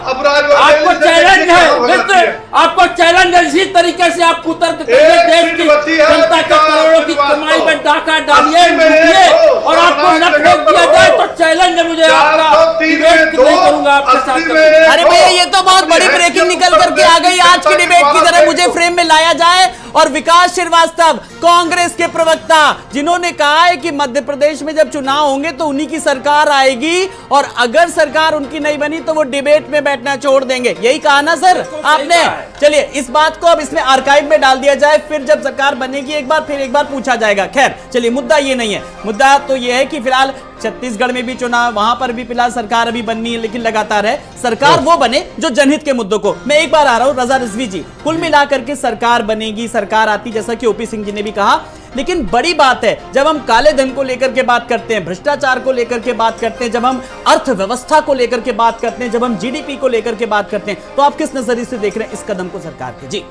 आपको चैलेंज है मित्र, आपको चैलेंज है। इसी तरीके से आप कुतर्क देश की जनता के करोड़ों की कमाई में डाका डालिए और आपको न फेंक दिया जाए तो चैलेंज है मुझे आपका, डिबेट नहीं करूंगा आपके साथ। अरे भैया ये तो बहुत बड़ी ब्रेकिंग निकल करके आ गई आज की डिबेट की तरह मुझे फ्रेम में लाया जाए। और विकास श्रीवास्तव कांग्रेस के प्रवक्ता, जिन्होंने कहा है कि मध्य प्रदेश में जब चुनाव होंगे तो उन्हीं की सरकार आएगी, और अगर सरकार उनकी नहीं बनी तो वो डिबेट में बैठना छोड़ देंगे। यही कहा ना सर आपने? चलिए इस बात को अब इसमें आर्काइव में डाल दिया जाए, फिर जब सरकार बनेगी एक बार फिर एक बार पूछा जाएगा। खैर चलिए, मुद्दा ये नहीं है। मुद्दा तो ये है कि फिलहाल छत्तीसगढ़ में भी चुनाव, वहां पर भी फिलहाल सरकार अभी बननी है, लेकिन लगातार है सरकार वो बने जो जनहित के मुद्दों को। मैं एक बार आ रहा हूं रजा रिजवी जी, कुल मिलाकर के सरकार बनेगी, सरकार आती, जैसा कि ओपी सिंह जी ने भी कहा। लेकिन बड़ी बात है जब हम काले धन को लेकर के बात करते हैं, भ्रष्टाचार को लेकर के बात करते हैं, जब हम अर्थव्यवस्था को लेकर के बात करते हैं, जब हम जीडीपी को लेकर के बात करते हैं, तो आप किस नजरिए से देख रहे हैं इस कदम को सरकार के? जी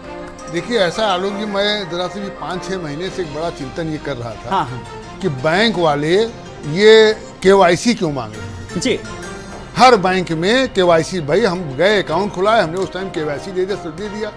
देखिए, ऐसा आलोक जी, मैं दरअसल भी 5-6 महीने से एक बड़ा चिंतन ये कर रहा था। हाँ। कि बैंक वाले ये केवाईसी क्यों मांग रहे हैं? जी, हर बैंक में केवाईसी, भाई हम गए अकाउंट खुलाए, हमने उस टाइम केवाईसी दे दिया, सब दे दिया।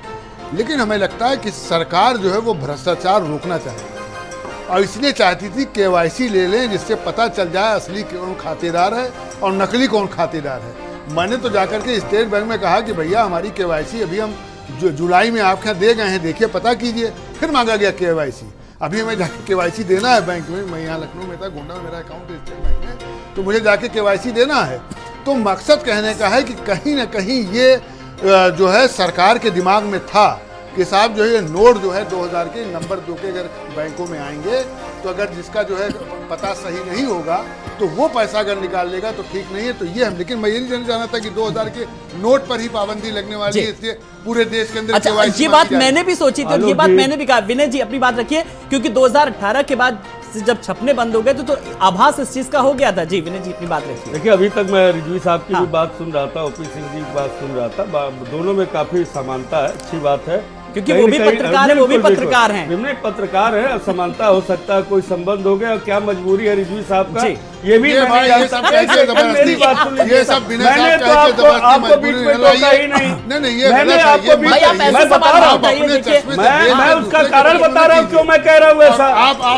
लेकिन हमें लगता है कि सरकार जो है वो भ्रष्टाचार रोकना चाहती है और इसलिए चाहती थी KYC ले लें जिससे पता चल जाए असली कौन खातेदार है और नकली कौन खातेदार है। मैंने तो जाकर के स्टेट बैंक में कहा कि भैया हमारी KYC अभी हम जुलाई में आपके यहाँ दे गए हैं, देखिए पता कीजिए। फिर मांगा गया KYC। अभी हमें जाके KYC देना है बैंक में। मैं यहाँ लखनऊ में था, गोंडा में मेरा अकाउंट है स्टेट बैंक में, तो मुझे जाके KYC देना है। तो मकसद कहने का है कि कहीं ना कहीं ये जो है सरकार के दिमाग में था कि साहब जो है ये नोट जो है 2000 के नंबर 2 के अगर बैंकों में आएंगे तो अगर जिसका जो है पता सही नहीं होगा तो वो पैसा अगर निकाल लेगा तो ठीक नहीं है। तो ये हम, लेकिन मैं ये नहीं जाना था कि 2000 के नोट पर ही पाबंदी लगने वाली है, इसलिए पूरे देश के अंदर अच्छा, KYC ये बात मैंने भी सोची थी और ये बात मैंने भी कहा। विनय जी अपनी बात रखिए, क्योंकि 2018 के बाद से जब छपने बंद हो गए तो आभास इस चीज का हो गया था। जी विनय जी अपनी बात रखिए। देखिए अभी तक मैं रिजवी साहब की हाँ। भी बात सुन रहा था, OP सिंह जी की बात सुन रहा था, दोनों में काफी समानता है, अच्छी बात है। क्योंकि वो भी पत्रकार है, वो भी पत्रकार हैं। नहीं पत्रकार है, समानता हो सकता है, कोई संबंध हो गया, क्या मजबूरी है रिजवी साहब का, ये भी मैं नहीं जानता। मेरी बात सुन लीजिए, ये सब बिना मैंने तो आपको बीच में टोका ही नहीं। ये मैंने आपको बीच में, मैं बता रहा हूँ, मैं उसका कारण बता रहा हूँ क्यों मैं कह रहा हूँ ऐसा।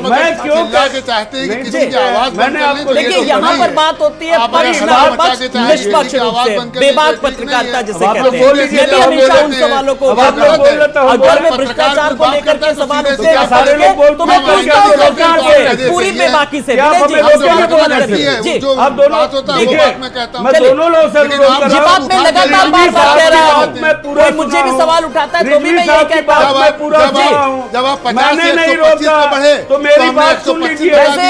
मैं क्यों चाहते हैं कि किसी की आवाज मैंने आपको, देखिए यहाँ पर बात होती है निष्पक्ष रूप से, बेबाक पत्रकारिता जिसे कहते हैं। मैं भी हमेशा उन सवालों को, अगर में भ्रष्टाचार को लेकर के सवाल उठते हैं सारे लोग बोलते तो मैं पूछता हूँ सरकार से पूरी बेबाकी से। जी अब दोनों देखिए, मैं दोनों लोगों से अनुरोध कर ये रहा बात हूँ, मैं लगातार बार-बार कह रहा हूँ। मैं पूरा कोई मुझे भी सवाल उठाता है तो भी मैं यही कहता हूँ। मैं पूरा जब आप 50 मैंने से नहीं 125 रोका पे बढ़े तो मेरी बात सुन लीजिए। वैसे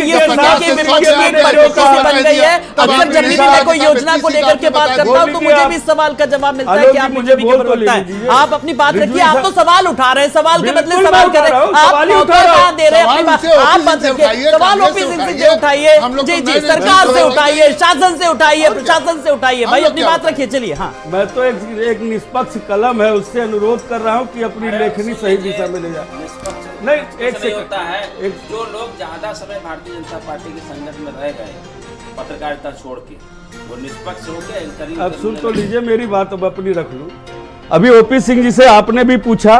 ये सुनिए कि विपक्ष की एक परियोजना से बन गई है। अक्सर जब भी मैं कोई योजना को लेकर के बात करता हूँ तो मुझे भी इस सवाल का जवाब मिलता है कि आप मुझे भी खबर होता है। आप अपनी बात रखिए, आप तो सवाल उठा रहे हैं, सवाल के बदले सवाल कर रहे हैं, आप मौका कहाँ दे रहे हैं अपनी बात। आप बात रखिए, सवाल OP सिंह से उठाइए, जी जी सरकार से उठाइए, शासन से उठाइए, प्रशासन से उठाइए, भाई अपनी बात रखिए। चलिए हाँ, मैं तो एक निष्पक्ष कलम है उससे अनुरोध कर रहा हूँ कि अपनी लेखनी सही दिशा में ले जाए। नहीं एक से होता है, जो लोग ज्यादा समय भारतीय जनता पार्टी के संगठन में रह गए पत्रकारिता छोड़ के, वो निष्पक्ष हो गए। अब सुन तो लीजिए मेरी बात, अब अपनी रख लूं। अभी OP सिंह जी से आपने भी पूछा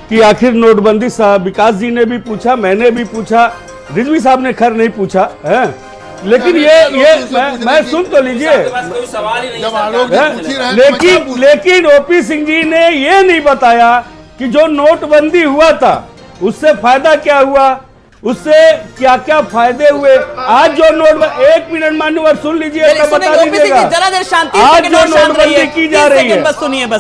कि आखिर नोटबंदी, विकास जी ने भी पूछा, मैंने भी पूछा, रिजवी साहब ने खैर नहीं पूछा है, लेकिन ये मैं सुन तो लीजिए। कोई सवाल ही नहीं, लेकिन OP सिंह जी ने ये नहीं बताया कि जो नोटबंदी हुआ था उससे फायदा क्या हुआ, उससे क्या क्या फायदे हुए। आज जो नोट, एक मिनट मान्यवर सुन लीजिए, बता दीजिएगा। आज जो नोटबंदी की जा रही है,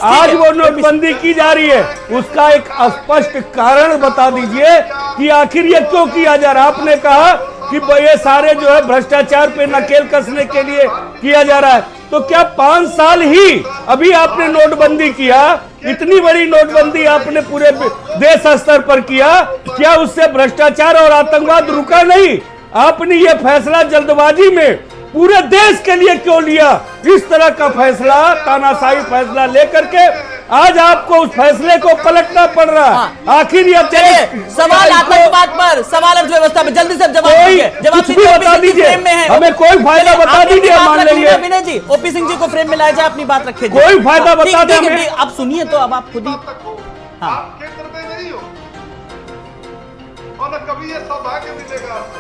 आज वो नोटबंदी की जा रही है, उसका एक स्पष्ट कारण बता दीजिए कि आखिर ये क्यों किया जा रहा है। आपने कहा कि ये सारे जो है भ्रष्टाचार पे नकेल कसने के लिए किया जा रहा है, तो क्या 5 साल ही अभी आपने नोटबंदी किया, इतनी बड़ी नोटबंदी आपने पूरे देश स्तर पर किया, क्या उससे भ्रष्टाचार और आतंकवाद रुका नहीं? आपने ये फैसला जल्दबाजी में पूरे देश के लिए क्यों लिया? इस तरह का फैसला, तानाशाही फैसला लेकर के आज आपको उस फैसले को पलटना पड़ रहा है। आखिर ये चलिए सवाल आतंकवाद पर, सवाल अर्थव्यवस्था पर जल्दी से जवाब बता दीजिए, हमें कोई फायदा बता दीजिए, मान लेंगे। विनय जी, OP सिंह जी को फ्रेम में लाया जाए, अपनी बात रखिए। कोई फायदा बता दें हमें। आप सुनिए तो, अब आप खुद ही आप केंद्र में नहीं हो और न कभी ये सौभाग्य मिलेगा आपको।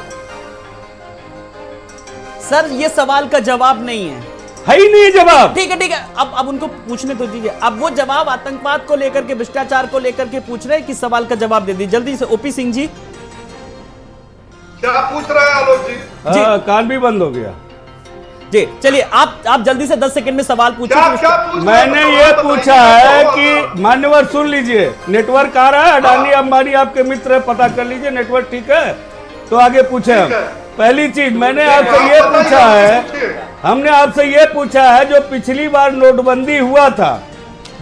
सर ये सवाल का जवाब नहीं है ही नहीं जवाब। ठीक है, अब उनको पूछने तो दीजिए। अब वो जवाब आतंकवाद को लेकर के, भ्रष्टाचार को लेकर के पूछ रहे हैं कि सवाल का जवाब दे दीजिए जल्दी से। OP सिंह जी क्या पूछ रहे हैं आलोक जी? हाँ, कान भी बंद हो गया जी। चलिए आप जल्दी से 10 सेकंड में सवाल पूछिए। मैंने ये पूछा है कि मान्यवर सुन लीजिए, नेटवर्क आ रहा है, अडानी अंबानी आपके मित्र है, पता कर लीजिए नेटवर्क ठीक है तो आगे पूछे हम। पहली चीज मैंने आपसे ये पूछा है, हमने आपसे ये पूछा है, जो पिछली बार नोटबंदी हुआ था,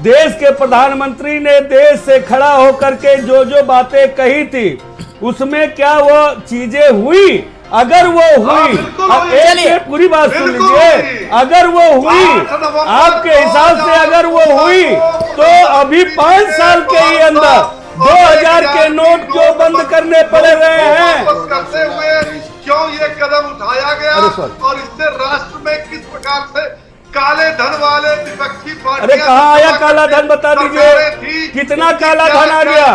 देश के प्रधानमंत्री ने देश से खड़ा होकर के जो जो बातें कही थी, उसमें क्या वो चीजें हुई? अगर वो हुई, चलिए पूरी बात सुन लीजिए, अगर वो हुई आपके हिसाब से, अगर वो हुई तो अभी 5 साल के ही अंदर 2000 के नोट क्यों बंद करने पड़ रहे हैं? करते हुए क्यों ये कदम उठाया गया और इससे राष्ट्र में किस प्रकार से काले धन वाले विपक्षी पार्टी। अरे कहाँ आया काला धन, बता दीजिए कितना काला धन आ गया?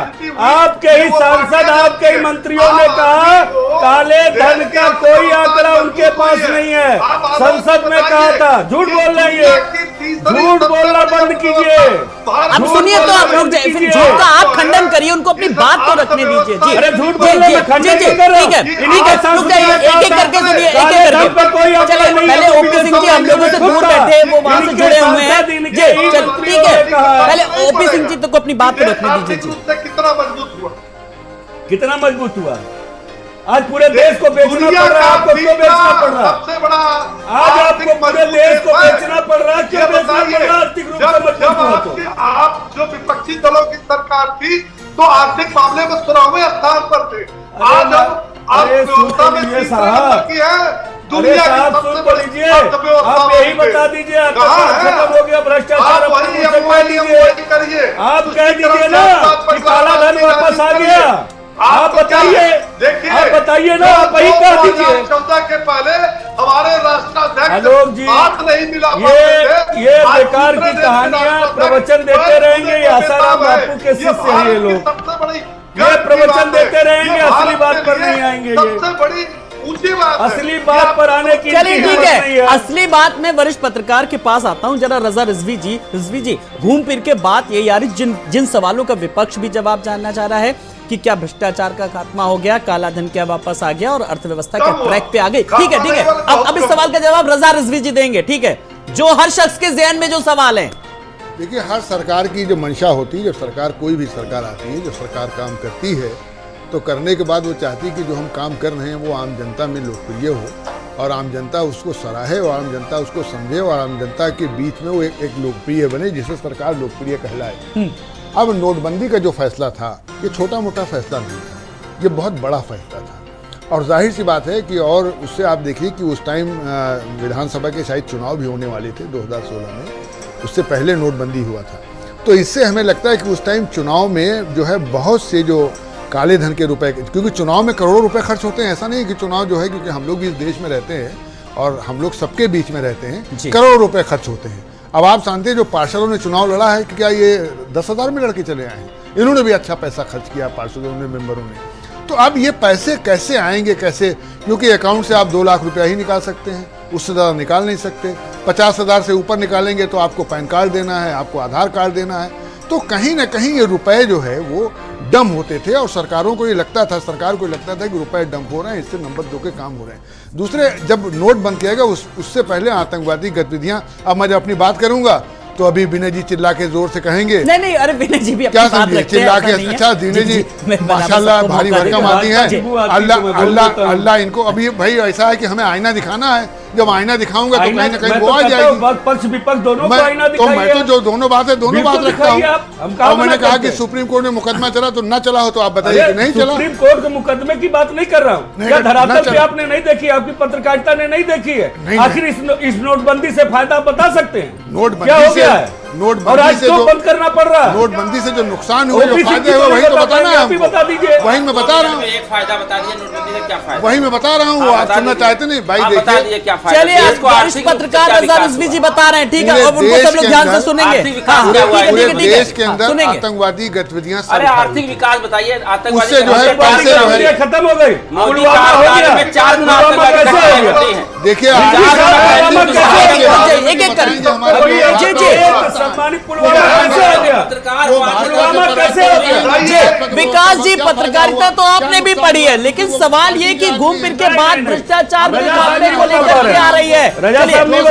आपके ही सांसद, आपके ही मंत्रियों ने कहा काले धन का कोई आंकड़ा उनके पास नहीं है। संसद में कहा था। झूठ बोल रहे हैं, झूठ बोलना बंद कीजिए। अब सुनिए तो आप लोग फिर झूठ का आप खंडन करिए, उनको अपनी बात तो रखने दीजिए। जी अरे झूठ बोलने में खंडन नहीं कर रहा। ठीक है, एक एक करके सुनिए, एक एक करके। चलिए पहले ओपी सिंह जी हम लोगों से दूर बैठे हैं, वो वहां से जुड़े हुए हैं। जी चल ठीक है, पहले ओपी सिंह जी को अपनी बात तो रखने दीजिए। जी कितना मजबूत हुआ, कितना मजबूत हुआ? आज पूरे देश को बेचना पड़ रहा है। आपको क्यों बेचना पड़ रहा? सबसे बड़ा आज आपको पूरे देश को बेचना पड़ रहा है। क्यों बेचना पड़ रहा? आर्थिक रूप से मजबूत हुआ तो आप जो विपक्षी दलों की सरकार थी तो आर्थिक मामले में 16वें स्थान पर थे। आज आप व्यवस्था में तीसरे नंबर की है। दुनिया की सबसे बड़ी अर्थव्यवस्था। आप यही बता दीजिए खत्म हो गया भ्रष्टाचार। आप कह दीजिए ना कि काला धन वापस आ गया। आप बताइए, देखिए, आप बताइए ना, आप वही कह दीजिए। 2014 के पहले हमारे राष्ट्राध्यक्ष आलोक जी, हाथ नहीं मिला ये बेकार की कहानियां प्रवचन देते रहेंगे। ये आसाराम बापू के शिष्य हैं ये लोग। सबसे बड़ी ये प्रवचन देते रहेंगे, असली बात पर नहीं आएंगे। ये सबसे बड़ी ऊंची बात है। असली बात पर आने की चलिए ठीक है, असली बात में वरिष्ठ पत्रकार के पास आता हूं। जरा रजा रिजवी जी घूम फिर के बात ये यार जिन सवालों का विपक्ष भी जवाब जानना चाह रहा है कि क्या भ्रष्टाचार का खात्मा हो गया, काला धन क्या वापस आ गया और अर्थव्यवस्था के ट्रैक पे आ गई। ठीक है, अब इस सवाल का जवाब रजा रिजवी जी देंगे। ठीक है, जो हर शख्स के ज़हन में जो सवाल है। देखिए, हर सरकार की जो मंशा होती है, जब सरकार कोई भी सरकार आती है, जो सरकार काम करती है तो करने के बाद वो चाहती है कि जो हम काम कर रहे हैं वो आम जनता में लोकप्रिय हो और आम जनता उसको सराहे और आम जनता उसको समझे और आम जनता के बीच में वो एक लोकप्रिय बने, जिसे सरकार लोकप्रिय कहलाए। अब नोटबंदी का जो फैसला था ये छोटा मोटा फैसला नहीं था, ये बहुत बड़ा फैसला था। और जाहिर सी बात है कि और उससे आप देखिए कि उस टाइम विधानसभा के शायद चुनाव भी होने वाले थे 2016 में, उससे पहले नोटबंदी हुआ था। तो इससे हमें लगता है कि उस टाइम चुनाव में जो है बहुत से जो काले धन के रुपए, क्योंकि चुनाव में करोड़ों रुपए खर्च होते हैं। ऐसा नहीं कि चुनाव जो है, क्योंकि हम लोग भी इस देश में रहते हैं और हम लोग सबके बीच में रहते हैं, करोड़ों रुपए खर्च होते हैं। अब आप जानते हैं जो पार्षदों ने चुनाव लड़ा है कि क्या ये 10,000 में लड़के चले आए हैं? इन्होंने भी अच्छा पैसा खर्च किया, पार्षदों ने, मेंबरों ने। तो अब ये पैसे कैसे आएंगे, कैसे? क्योंकि अकाउंट से आप 2 लाख रुपया ही निकाल सकते हैं, उससे ज़्यादा निकाल नहीं सकते। 50,000 से ऊपर निकालेंगे तो आपको पैन कार्ड देना है, आपको आधार कार्ड देना है। तो कहीं ना कहीं ये रुपए जो है वो डम होते थे और सरकारों को ये लगता था, सरकार को लगता था कि रुपए डंप हो रहे हैं, इससे नंबर 2 के काम हो रहे हैं। दूसरे, जब नोट बंद किया गया उससे पहले आतंकवादी गतिविधियां, अब मैं जब अपनी बात करूंगा तो अभी विनय जी चिल्ला के जोर से कहेंगे। नहीं अरे विनय जी भी क्या समझिए चिल्ला के? अच्छा विनय जी माशाल्लाह भारी भरकम आती है। अल्लाह इनको। अभी भाई ऐसा है कि हमें आईना दिखाना है, जब आईना दिखाऊंगा तो कहीं ना कहीं वो आ जाएगी। पक्ष विपक्ष दोनों को आईना तो मैं तो जो दोनों बात है दोनों बात रखता हूँ। और मैंने कहा कि सुप्रीम कोर्ट में मुकदमा चला तो न चला हो तो आप बताइए कि नहीं चला। सुप्रीम कोर्ट के मुकदमे की बात नहीं कर रहा हूँ। क्या धरातल पे आपने नहीं देखी, आपकी पत्रकारिता ने नहीं देखी है? आखिर इस नोटबंदी से फायदा बता सकते हैं? नोटबंदी से नोटबंदी से जो बंद करना पड़ रहा है, नोटबंदी से जो नुकसान हुए, जो फायदे हुए, वही तो बताना है हमको। बता दीजिए। वही मैं बता रहा हूँ, एक फायदा बता दीजिए नोटबंदी से क्या फायदा? वही मैं बता रहा हूँ, वो आप सुनना चाहते नहीं भाई? बता दीजिए क्या फायदा। चलिए वरिष्ठ पत्रकार रजा रिजवी जी बता रहे हैं। ठीक है, अब उनको सब लोग ध्यान से सुनेंगे। पूरे देश के अंदर आतंकवादी गतिविधियां, अरे आर्थिक विकास बताइए। आतंकवादी उससे जो है पैसे जो है खत्म हो गई। में 4 गुना आतंकवादी हैं। देखिए एक एक कर विकास जी, पत्रकारिता तो आपने भी पढ़ी है, लेकिन सवाल ये कि घूम फिर के बाद भ्रष्टाचार के मामले को लेकर के आ रही है।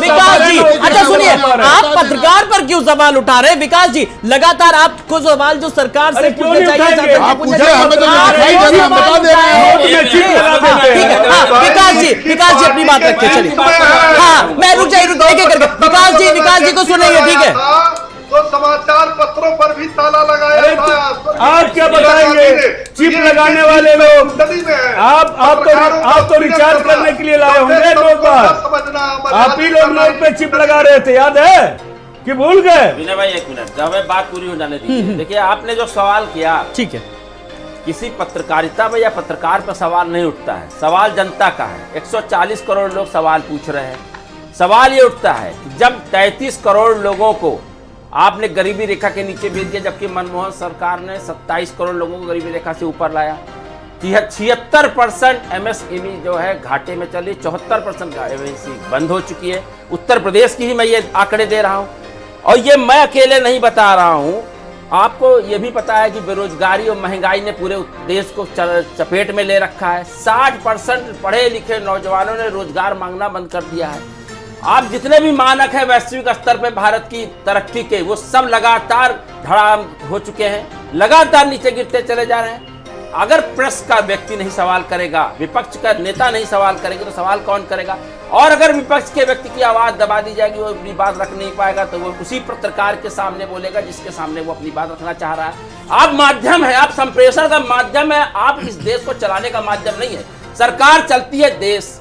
विकास जी, अच्छा सुनिए, आप पत्रकार पर क्यों सवाल उठा रहे हैं? विकास जी, लगातार आपको सवाल जो सरकार से पूछना चाहिए, विकास जी अपनी बात रखिए। चलिए हाँ, मैं रुक जाइए एक एक करके विकास जी को सुनेंगे। ठीक है, तो समाचार पत्रों पर भी ताला लगाया था। आप क्या बताएंगे? चिप लगाने वाले लोग, आप तो रिचार्ज करने के लिए लाए होंगे नोट पर। आप ही लोग नोट पे चिप लगा रहे थे, याद है कि भूल गए? विनय भाई एक मिनट, जब हमें बात पूरी हो जाने दीजिए। देखिए आपने जो सवाल किया, ठीक है, किसी पत्रकारिता में या पत्रकार पर सवाल नहीं उठता है, सवाल जनता का है। 140 करोड़ लोग सवाल पूछ रहे हैं, सवाल ये उठता है कि जब 33 करोड़ लोगों को आपने गरीबी रेखा के नीचे भेज दिया, जबकि मनमोहन सरकार ने 27 करोड़ लोगों को गरीबी रेखा से ऊपर लाया, 76% एमएसएमई जो है घाटे में चली, 74% का एमएसएमई बंद हो चुकी है। उत्तर प्रदेश की ही मैं ये आंकड़े दे रहा हूँ, और ये मैं अकेले नहीं बता रहा हूँ, आपको ये भी पता है कि बेरोजगारी और महंगाई ने पूरे देश को चपेट में ले रखा है। 60% पढ़े लिखे नौजवानों ने रोजगार मांगना बंद कर दिया है। आप जितने भी मानक है वैश्विक स्तर पे भारत की तरक्की के, वो सब लगातार धड़ाम हो चुके हैं, लगातार नीचे गिरते चले जा रहे हैं। अगर प्रेस का व्यक्ति नहीं सवाल करेगा, विपक्ष का नेता नहीं सवाल करेगा, तो सवाल कौन करेगा? और अगर विपक्ष के व्यक्ति की आवाज दबा दी जाएगी, वो अपनी बात रख नहीं पाएगा, तो वो उसी पत्रकार के सामने बोलेगा जिसके सामने वो अपनी बात रखना चाह रहा है। आप माध्यम है, आप संप्रेषण का माध्यम है, आप इस देश को चलाने का माध्यम नहीं है। सरकार चलती है देश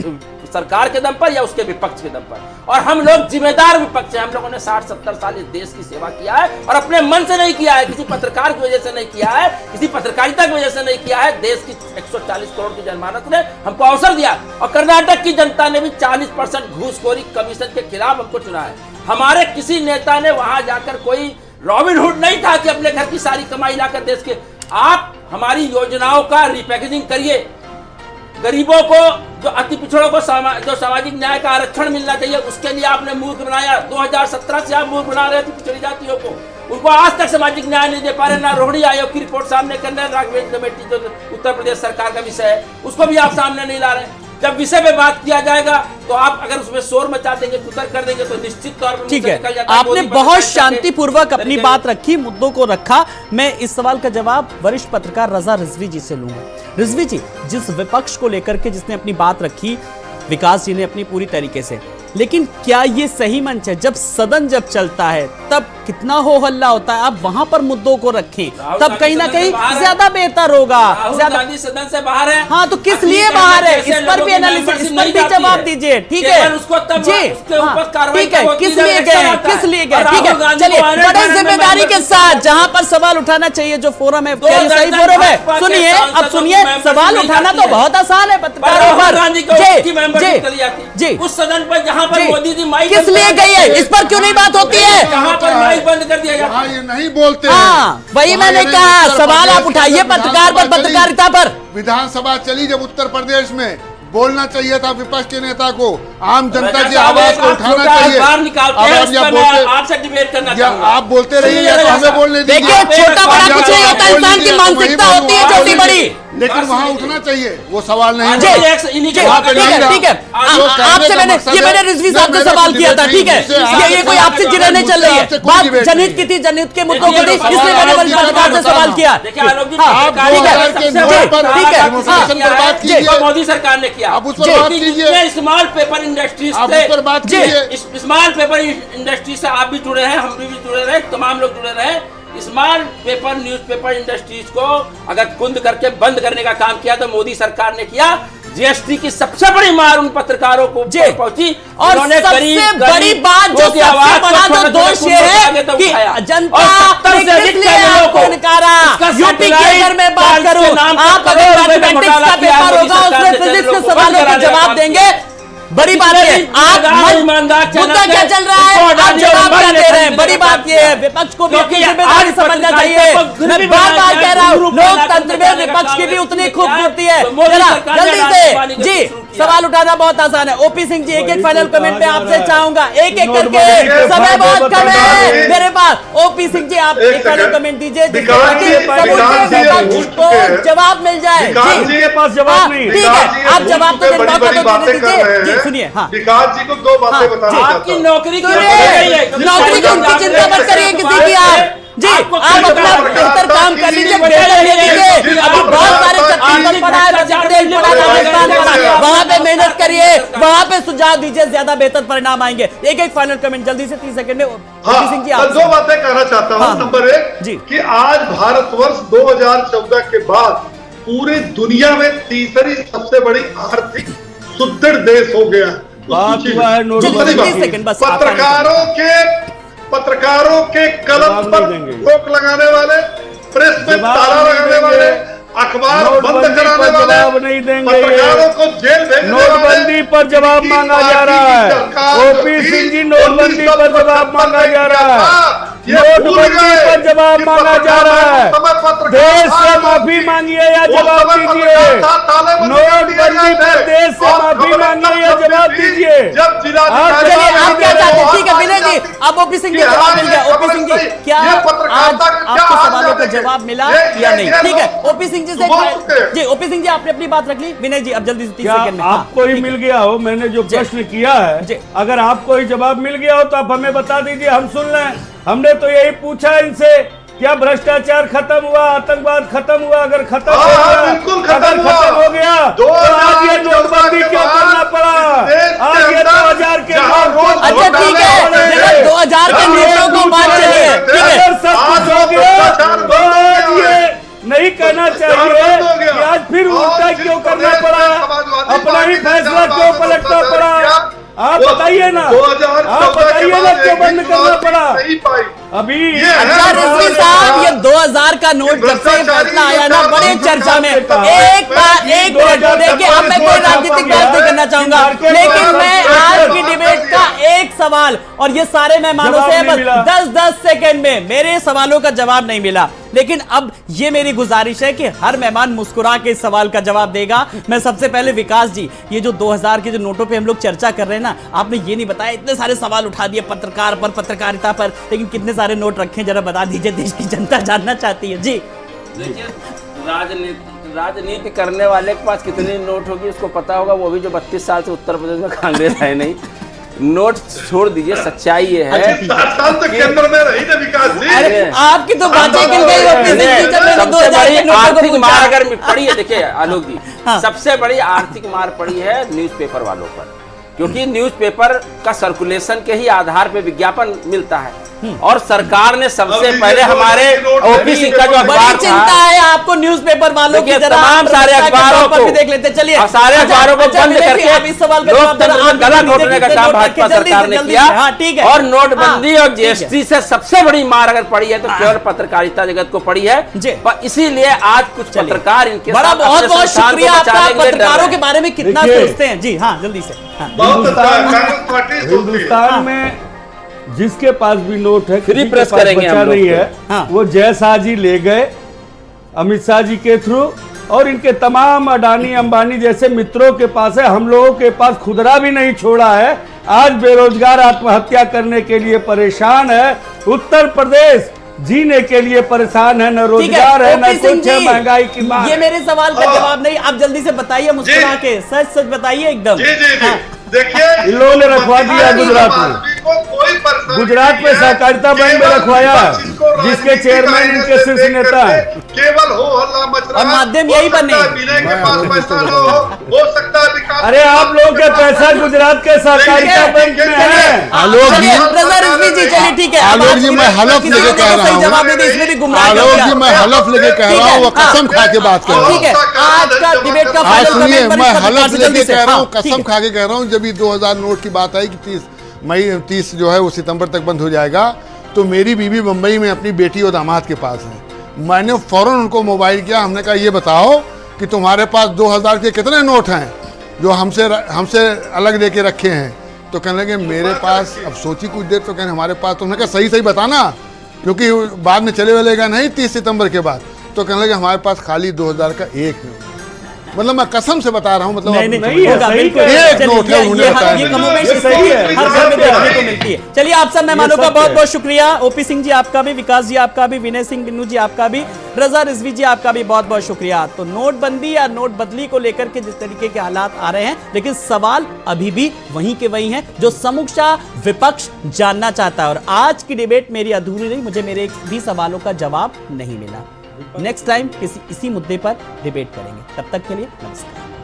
सरकार के दम पर या उसके विपक्ष के दम पर, और हम लोग जिम्मेदार विपक्ष हैं। हम लोगों ने 60-70 साल इस देश की सेवा किया है, और अपने मन से नहीं किया है, किसी पत्रकार की वजह से नहीं किया है, किसी पत्रकारिता की वजह से नहीं किया है। देश की 140 करोड़ की जनमानस ने हमको अवसर दिया, और कर्नाटक की जनता ने भी 40% घूसखोरी कमीशन के खिलाफ हमको चुना है। हमारे किसी नेता ने वहां जाकर कोई रॉबिन हुड नहीं था कि अपने घर की सारी कमाई लाकर देश के। आप हमारी योजनाओं का रिपैकेजिंग करिए, गरीबों को, जो अति पिछड़ों को जो सामाजिक न्याय का आरक्षण मिलना चाहिए, उसके लिए आपने मूर्ख बनाया। 2017 से आप मूर्ख बना रहे थे पिछड़ी जातियों को, उनको आज तक सामाजिक न्याय नहीं दे पा रहे। ना रोहिणी आयोग की रिपोर्ट सामने करना, राघवेंद्र कमेटी जो उत्तर प्रदेश सरकार का विषय है, उसको भी आप सामने नहीं ला रहे। जब विषय पे बात किया जाएगा तो आप अगर उसमें शोर मचा देंगे, कुतर कर देंगे, तो निश्चित तौर पर ठीक है। आपने बहुत शांतिपूर्वक अपनी बात रखी, मुद्दों को रखा। मैं इस सवाल का जवाब वरिष्ठ पत्रकार रजा रिजवी जी से लूंगा। रिजवी जी, जिस विपक्ष को लेकर के जिसने अपनी बात रखी, विकास जी ने अपनी पूरी तरीके से, लेकिन क्या ये सही मंच है? जब सदन जब चलता है तब कितना हो हल्ला होता है, आप वहां पर मुद्दों को रखें, तब कहीं ना कहीं ज्यादा बेहतर होगा। ज्यादा सदन से बाहर है। हाँ, तो किस लिए बाहर है, इस पर भी एनालिसिस, इस पर भी जवाब दीजिए। ठीक है जी, ठीक है, किस लिए गए, किस लिए गए? ठीक है, चलिए, बड़े जिम्मेदारी के साथ जहां पर सवाल उठाना चाहिए, जो फोरम है सही फोरम है। सुनिए, अब सुनिए, सवाल उठाना तो बहुत आसान है पत्रकारों पर। जी, उस सदन पर जहां पर मोदी जी माइक किस लिए गई है, इस पर क्यों नहीं बात होती है? जहां पर माइक बंद कर दिया जाता है, ये नहीं बोलते। हाँ, वही मैंने कहा, सवाल आप उठाइए पत्रकार पर, पत्रकारिता पर। विधानसभा चली जब उत्तर प्रदेश में, बोलना चाहिए था विपक्ष के नेता को, आम जनता की आवाज को उठाना चाहिए। आपसे डिबेट करना, आप बोलते रहिए या तो हमें बोलने दीजिए। देखिए, छोटा बड़ा कुछ नहीं होता, इंसान की मानसिकता होती है छोटी बड़ी, लेकिन वहाँ उठना चाहिए, वो सवाल नहीं है। ठीक है, आपसे मैंने रिजवी साहब से सवाल किया था। ठीक है, ये कोई आपसे जिरह नहीं चल रही है, बात जनहित की थी, जनहित के मुद्दों की थी, इसलिए मैंने वरिष्ठ पत्रकार से सवाल किया। मोदी सरकार ने किया, आप उस पर बात कीजिए। स्मॉल पेपर इंडस्ट्रीज थे, स्मॉल पेपर इंडस्ट्री से आप भी जुड़े हैं, हम भी जुड़े रहे, तमाम लोग जुड़े रहे। स्मॉल पेपर न्यूज़पेपर इंडस्ट्रीज को अगर कुंद करके बंद करने का काम किया तो मोदी सरकार ने किया। जीएसटी की सबसे बड़ी मार उन पत्रकारों को पहुंची, और सबसे बड़ी बात जो सबसे बड़ा जो दोष ये है कि जनता ने किस लिए आपको नकारा। यूपी के अगर मैं बात करूं, आप अगर मैथमेटिक्स का पेपर होगा उसमें फिजिक्स के सवालों के जवाब देंगे, बड़ी बात है। आप मुद्दा क्या चल रहा है, आप जवाब क्या दे रहे हैं, बड़ी बात ये है। विपक्ष को भी अपनी जिम्मेदारी समझना चाहिए। मैं बार बार कह रहा हूँ, लोकतंत्र में विपक्ष की भी उतनी खूबसूरती है। जल्दी से जी, सवाल उठाना बहुत आसान है। ओपी सिंह जी, एक फाइनल कमेंट में आपसे चाहूंगा, एक करके, समय बहुत कम है मेरे पास। ओपी सिंह जी, आप एक फाइनल कमेंट दीजिए को जवाब मिल जाए। जी, पास जवाब नहीं, ठीक है, आप जवाब तो दीजिए। सुनिए, हाँ, विकास जी को दो बातें बताना, आपकी नौकरी नौकरी की उनकी चिंता मत करिए किसी की। आप जी, आप अपना बेहतर काम कर लीजिए, अभी बहुत सारे छत्तीसगढ़ पड़ा है, राजस्थान पड़ा, वहां पे मेहनत करिए, वहां पे सुझाव दीजिए, ज्यादा बेहतर परिणाम आएंगे। एक फाइनल कमेंट जल्दी से 30 सेकंड में। सिंह जी, दो बातें कहना चाहता हूँ। नंबर एक कि आज भारतवर्ष 2014 के बाद पूरी दुनिया में तीसरी सबसे बड़ी आर्थिक सुदृढ़ देश हो गया। पत्रकारों के कलम पर रोक लगाने वाले, प्रेस में ताला लगाने वाले, अखबार बंद नोटबंदी कराने पर वाले जवाब नहीं देंगे ये। पत्रकारों को जेल भेजने वाले नोटबंदी पर जवाब इनकी मांगा जा पार्टी रहा की है। सरकार ओपी जो थी, सिंह जी, नोटबंदी पर 1975 जवाब मांगा जा रहा है। ये भूल नोटबंदी गए पर जवाब कि मांगा जा पत्रकार रहा है। उस समय पत्रकार देश था, से जो माफी थी। मांगिए या उस जवाब समय दीजिए। पत्रकार था, तालेबंदी कर दिए नोटबंदी गए पर थे। देश से और माफी खबरें मांगिए तब या छपती जवाब थी, दीजिए। जब जिलाधिकारी चलिए जवाब आप क्या दीजिए। चाहते हैं? बहुत ठीक है सारी विनय जी, जाति- अब ओपी सिंह जी कि का जवाब हाँ, मिल ये गया। ओपी खबरें सिंह जी, सही- क्या ये आज पत्रकारिता का क्या आपके हाल सवालों का जानेंगे? जवाब मिला ये- या ये- नहीं? ये ठीक है, लोग ओपी सिंह जी से बोल चुके हैं। जी, ओपी सिंह जी आपने अपनी बात रख ली। विनय जी अब जल्दी से 30 क्या सेकंड में। हाँ, आपको ही मिल गया हो? मैंने जो जी। प्रश्न किया जी। है, अगर आपको ही जवाब मिल गया हो तो आप हमें बता दीजिए, हम सुन लें। हमने तो यही पूछा इनसे, क्या भ्रष्टाचार खत्म हुआ, आतंकवाद खत्म हुआ? अगर खत्म हो हाँ, गया, बिल्कुल खत्म अगर हुआ। खत्म हो गया तो आज ये नोटबंदी क्यों करना पड़ा? आज ये 2000 के नोट को अच्छा ठीक है, जरा 2000 के नोटों को बात चलिए। ठीक है, अगर सब कुछ हो गया तो आज ये नहीं कहना चाहिए कि आज फिर उल्टा क्यों करना पड़ा, अपना ही फैसला क्यों पलटना पड़ा? आप बताइए ना, आप बताइए ना क्यों बंद करना पड़ा? अभी अच्छा रिजवी साहब, ये 2000 का नोट जब से फैसला आया ना, बड़े चर्चा में। एक मिनट देखिए, अब मैं कोई राजनीतिक बात नहीं करना चाहूंगा, लेकिन मैं आज की डिबेट का एक सवाल, और ये सारे मेहमानों से बस 10-10 सेकंड में मेरे सवालों का जवाब नहीं मिला, लेकिन अब ये मेरी गुजारिश है कि हर मेहमान मुस्कुरा के इस सवाल का जवाब देगा। मैं सबसे पहले विकास जी, ये जो 2000 के जो नोटों पे हम लोग चर्चा कर रहे हैं ना, आपने ये नहीं बताया, इतने सारे सवाल उठा दिए पत्रकार पर, पत्रकारिता पर, लेकिन कितने सारे नोट रखे जरा बता दीजिए, देश की जनता जानना चाहती है। जी देखिए, राजनीति करने वाले के पास कितनी नोट होगी उसको पता होगा, वो भी जो 32 साल से उत्तर प्रदेश में कांग्रेस है नहीं। नोट छोड़ दीजिए, सच्चाई ये है। 7 साल तक केंद्र में रही ना विकास जी। अरे आपकी तो बातें गिन गई ओपी सिंह जी, जब मैंने सबसे 2000 बड़ी के नोटों को आर्थिक पूछा। मार अगर पड़ी है, देखिए आलोक जी, हाँ। सबसे बड़ी आर्थिक मार पड़ी है न्यूज़पेपर वालों पर, क्योंकि न्यूज़पेपर का सर्कुलेशन के ही आधार पे विज्ञापन मिलता है, और सरकार ने सबसे पहले हमारे ओपी सिंह का जो बड़ी अखबार चिंता था, है आपको न्यूज़पेपर वालों की, देखिए जरा तमाम सारे अखबारों को भी देख लेते। चलिए, और सारे अखबारों को बंद विनय जी, करके आप इस सवाल का जवाब देना, लोकतंत्र आप में गला भी घोटने का देखिए, काम नोट भाजपा रखिए, जल्दी सरकार से, ने जल्दी किया। से। हाँ, ठीक है। और नोटबंदी हाँ, और ठीक है। जीएसटी से सबसे बड़ी मार अगर पड़ी है तो केवल पत्रकारिता जगत को पड़ी है, जी। पर इसीलिए आज कुछ पत्रकार इनके बड़ा साथ बहुत अपने बहुत संस्थान को शुक्रिया आपका, बचाने के लिए डर पत्रकारों रहे के हैं। बारे में कितना देखिए, सोचते हैं। जी हाँ, जल्दी से। हाँ। बहुत अच्छा, कांग्रेस पार्टी सोचती है। हिंदुस्तान में जिसके पास भी नोट है, फ्री किसी के प्रेस पास करेंगे बचा हम लोग नहीं तो। है, हाँ। वो जय शाह जी ले गए अमित शाह जी के थ्रू, और इनके तमाम अडानी अंबानी जैसे मित्रों के पास है। हम लोगों के पास खुदरा भी नहीं छोड़ा है। आज बेरोजगार आत्महत्या करने के लिए परेशान है, उत्तर प्रदेश जीने के लिए परेशान है, न ठीक रोजगार है, ओपी न सिंह कुछ जी, है, महंगाई की बात ये है। मेरे सवाल का जवाब नहीं, आप जल्दी से बताइए मुस्कुरा जी। के, सच सच बताइए एकदम। जी जी जी, हाँ। देखिए इन लोगों ने रखवा दिया गुजरात में। कोई परेशानी गुजरात में नहीं है। सहकारिता बैंक में केवल रखवाया है, जिसको जिसके राजनीति चेयरमैन का इनके एजेंडा शीर्ष देख नेता करके है। केवल हो हल्ला मच रहा और है। माध्यम हो यही सकता बने। है विनय के पास पैसा न हो सकता है विकास। अरे आप लोगों के पैसा गुजरात के सहकारिता बैंक में है। आलोक जी, रजा रिजवी जी, चलिए ठीक है। आलोक जी, मैं हलफ लेके कह रहा हूँ। जवाब नहीं दे, इसमें भी गुमराह कर आलोक दिया। जी, मैं हलफ लेके कह रहा हूँ, वो कसम खा के बात कर रहा हूँ। ठीक है, आज का डिबेट का आज फाइनल सुनिए, कमेंट पर मैं इस पत्रकार हलफ से लेके जल्दी से। कह रहा हूँ, हाँ, ठीक कसम है। खा के कह रहा हूँ, जब ये 2000 नोट की बात आई कि 30 जो है वो सितंबर तक बंद हो जाएगा, तो मेरी बीवी मुंबई में अपनी बेटी और दामाद के पास है। मैंने फौरन उनको मोबाइल किया, हमने कहा ये बताओ कि तुम्हारे पास 2000 के कितने नोट हैं जो हमसे अलग दे के रखे हैं। तो कहने लगे मेरे पास, अब सोची कुछ देर, तो कहने हमारे पास, तुमने कहा सही सही बताना क्योंकि बाद में चले वलेगा नहीं 30 सितंबर के बाद। तो कहने लगे हमारे पास खाली 2000 का एक है। मतलब मैं कसम से बता रहा हूँ, मतलब नहीं है, होगा, सही बिल्कुल। कह रहे हैं। एक नोट है, उन्होंने बताया ये नहीं। कमोबेश ये सही है, हर घर में ये देखने सत्य को है। मिलती है। चलिए, आप सब मेहमानों का सत्य बहुत है। बहुत शुक्रिया। ओपी सिंह जी आपका भी, विकास जी आपका भी, विनय सिंह बिन्नू जी आपका भी, रजा रिजवी जी आपका भी बहुत बहुत शुक्रिया। तो नोटबंदी या नोट बदली को लेकर के जिस तरीके के हालात आ रहे हैं, लेकिन सवाल अभी भी वहीं के वहीं हैं जो समूचा विपक्ष जानना चाहता है। और आज की डिबेट मेरी अधूरी रही, मुझे मेरे एक भी सवालों का जवाब नहीं मिला। नेक्स्ट टाइम इसी मुद्दे पर डिबेट करेंगे। तब तक के लिए नमस्कार।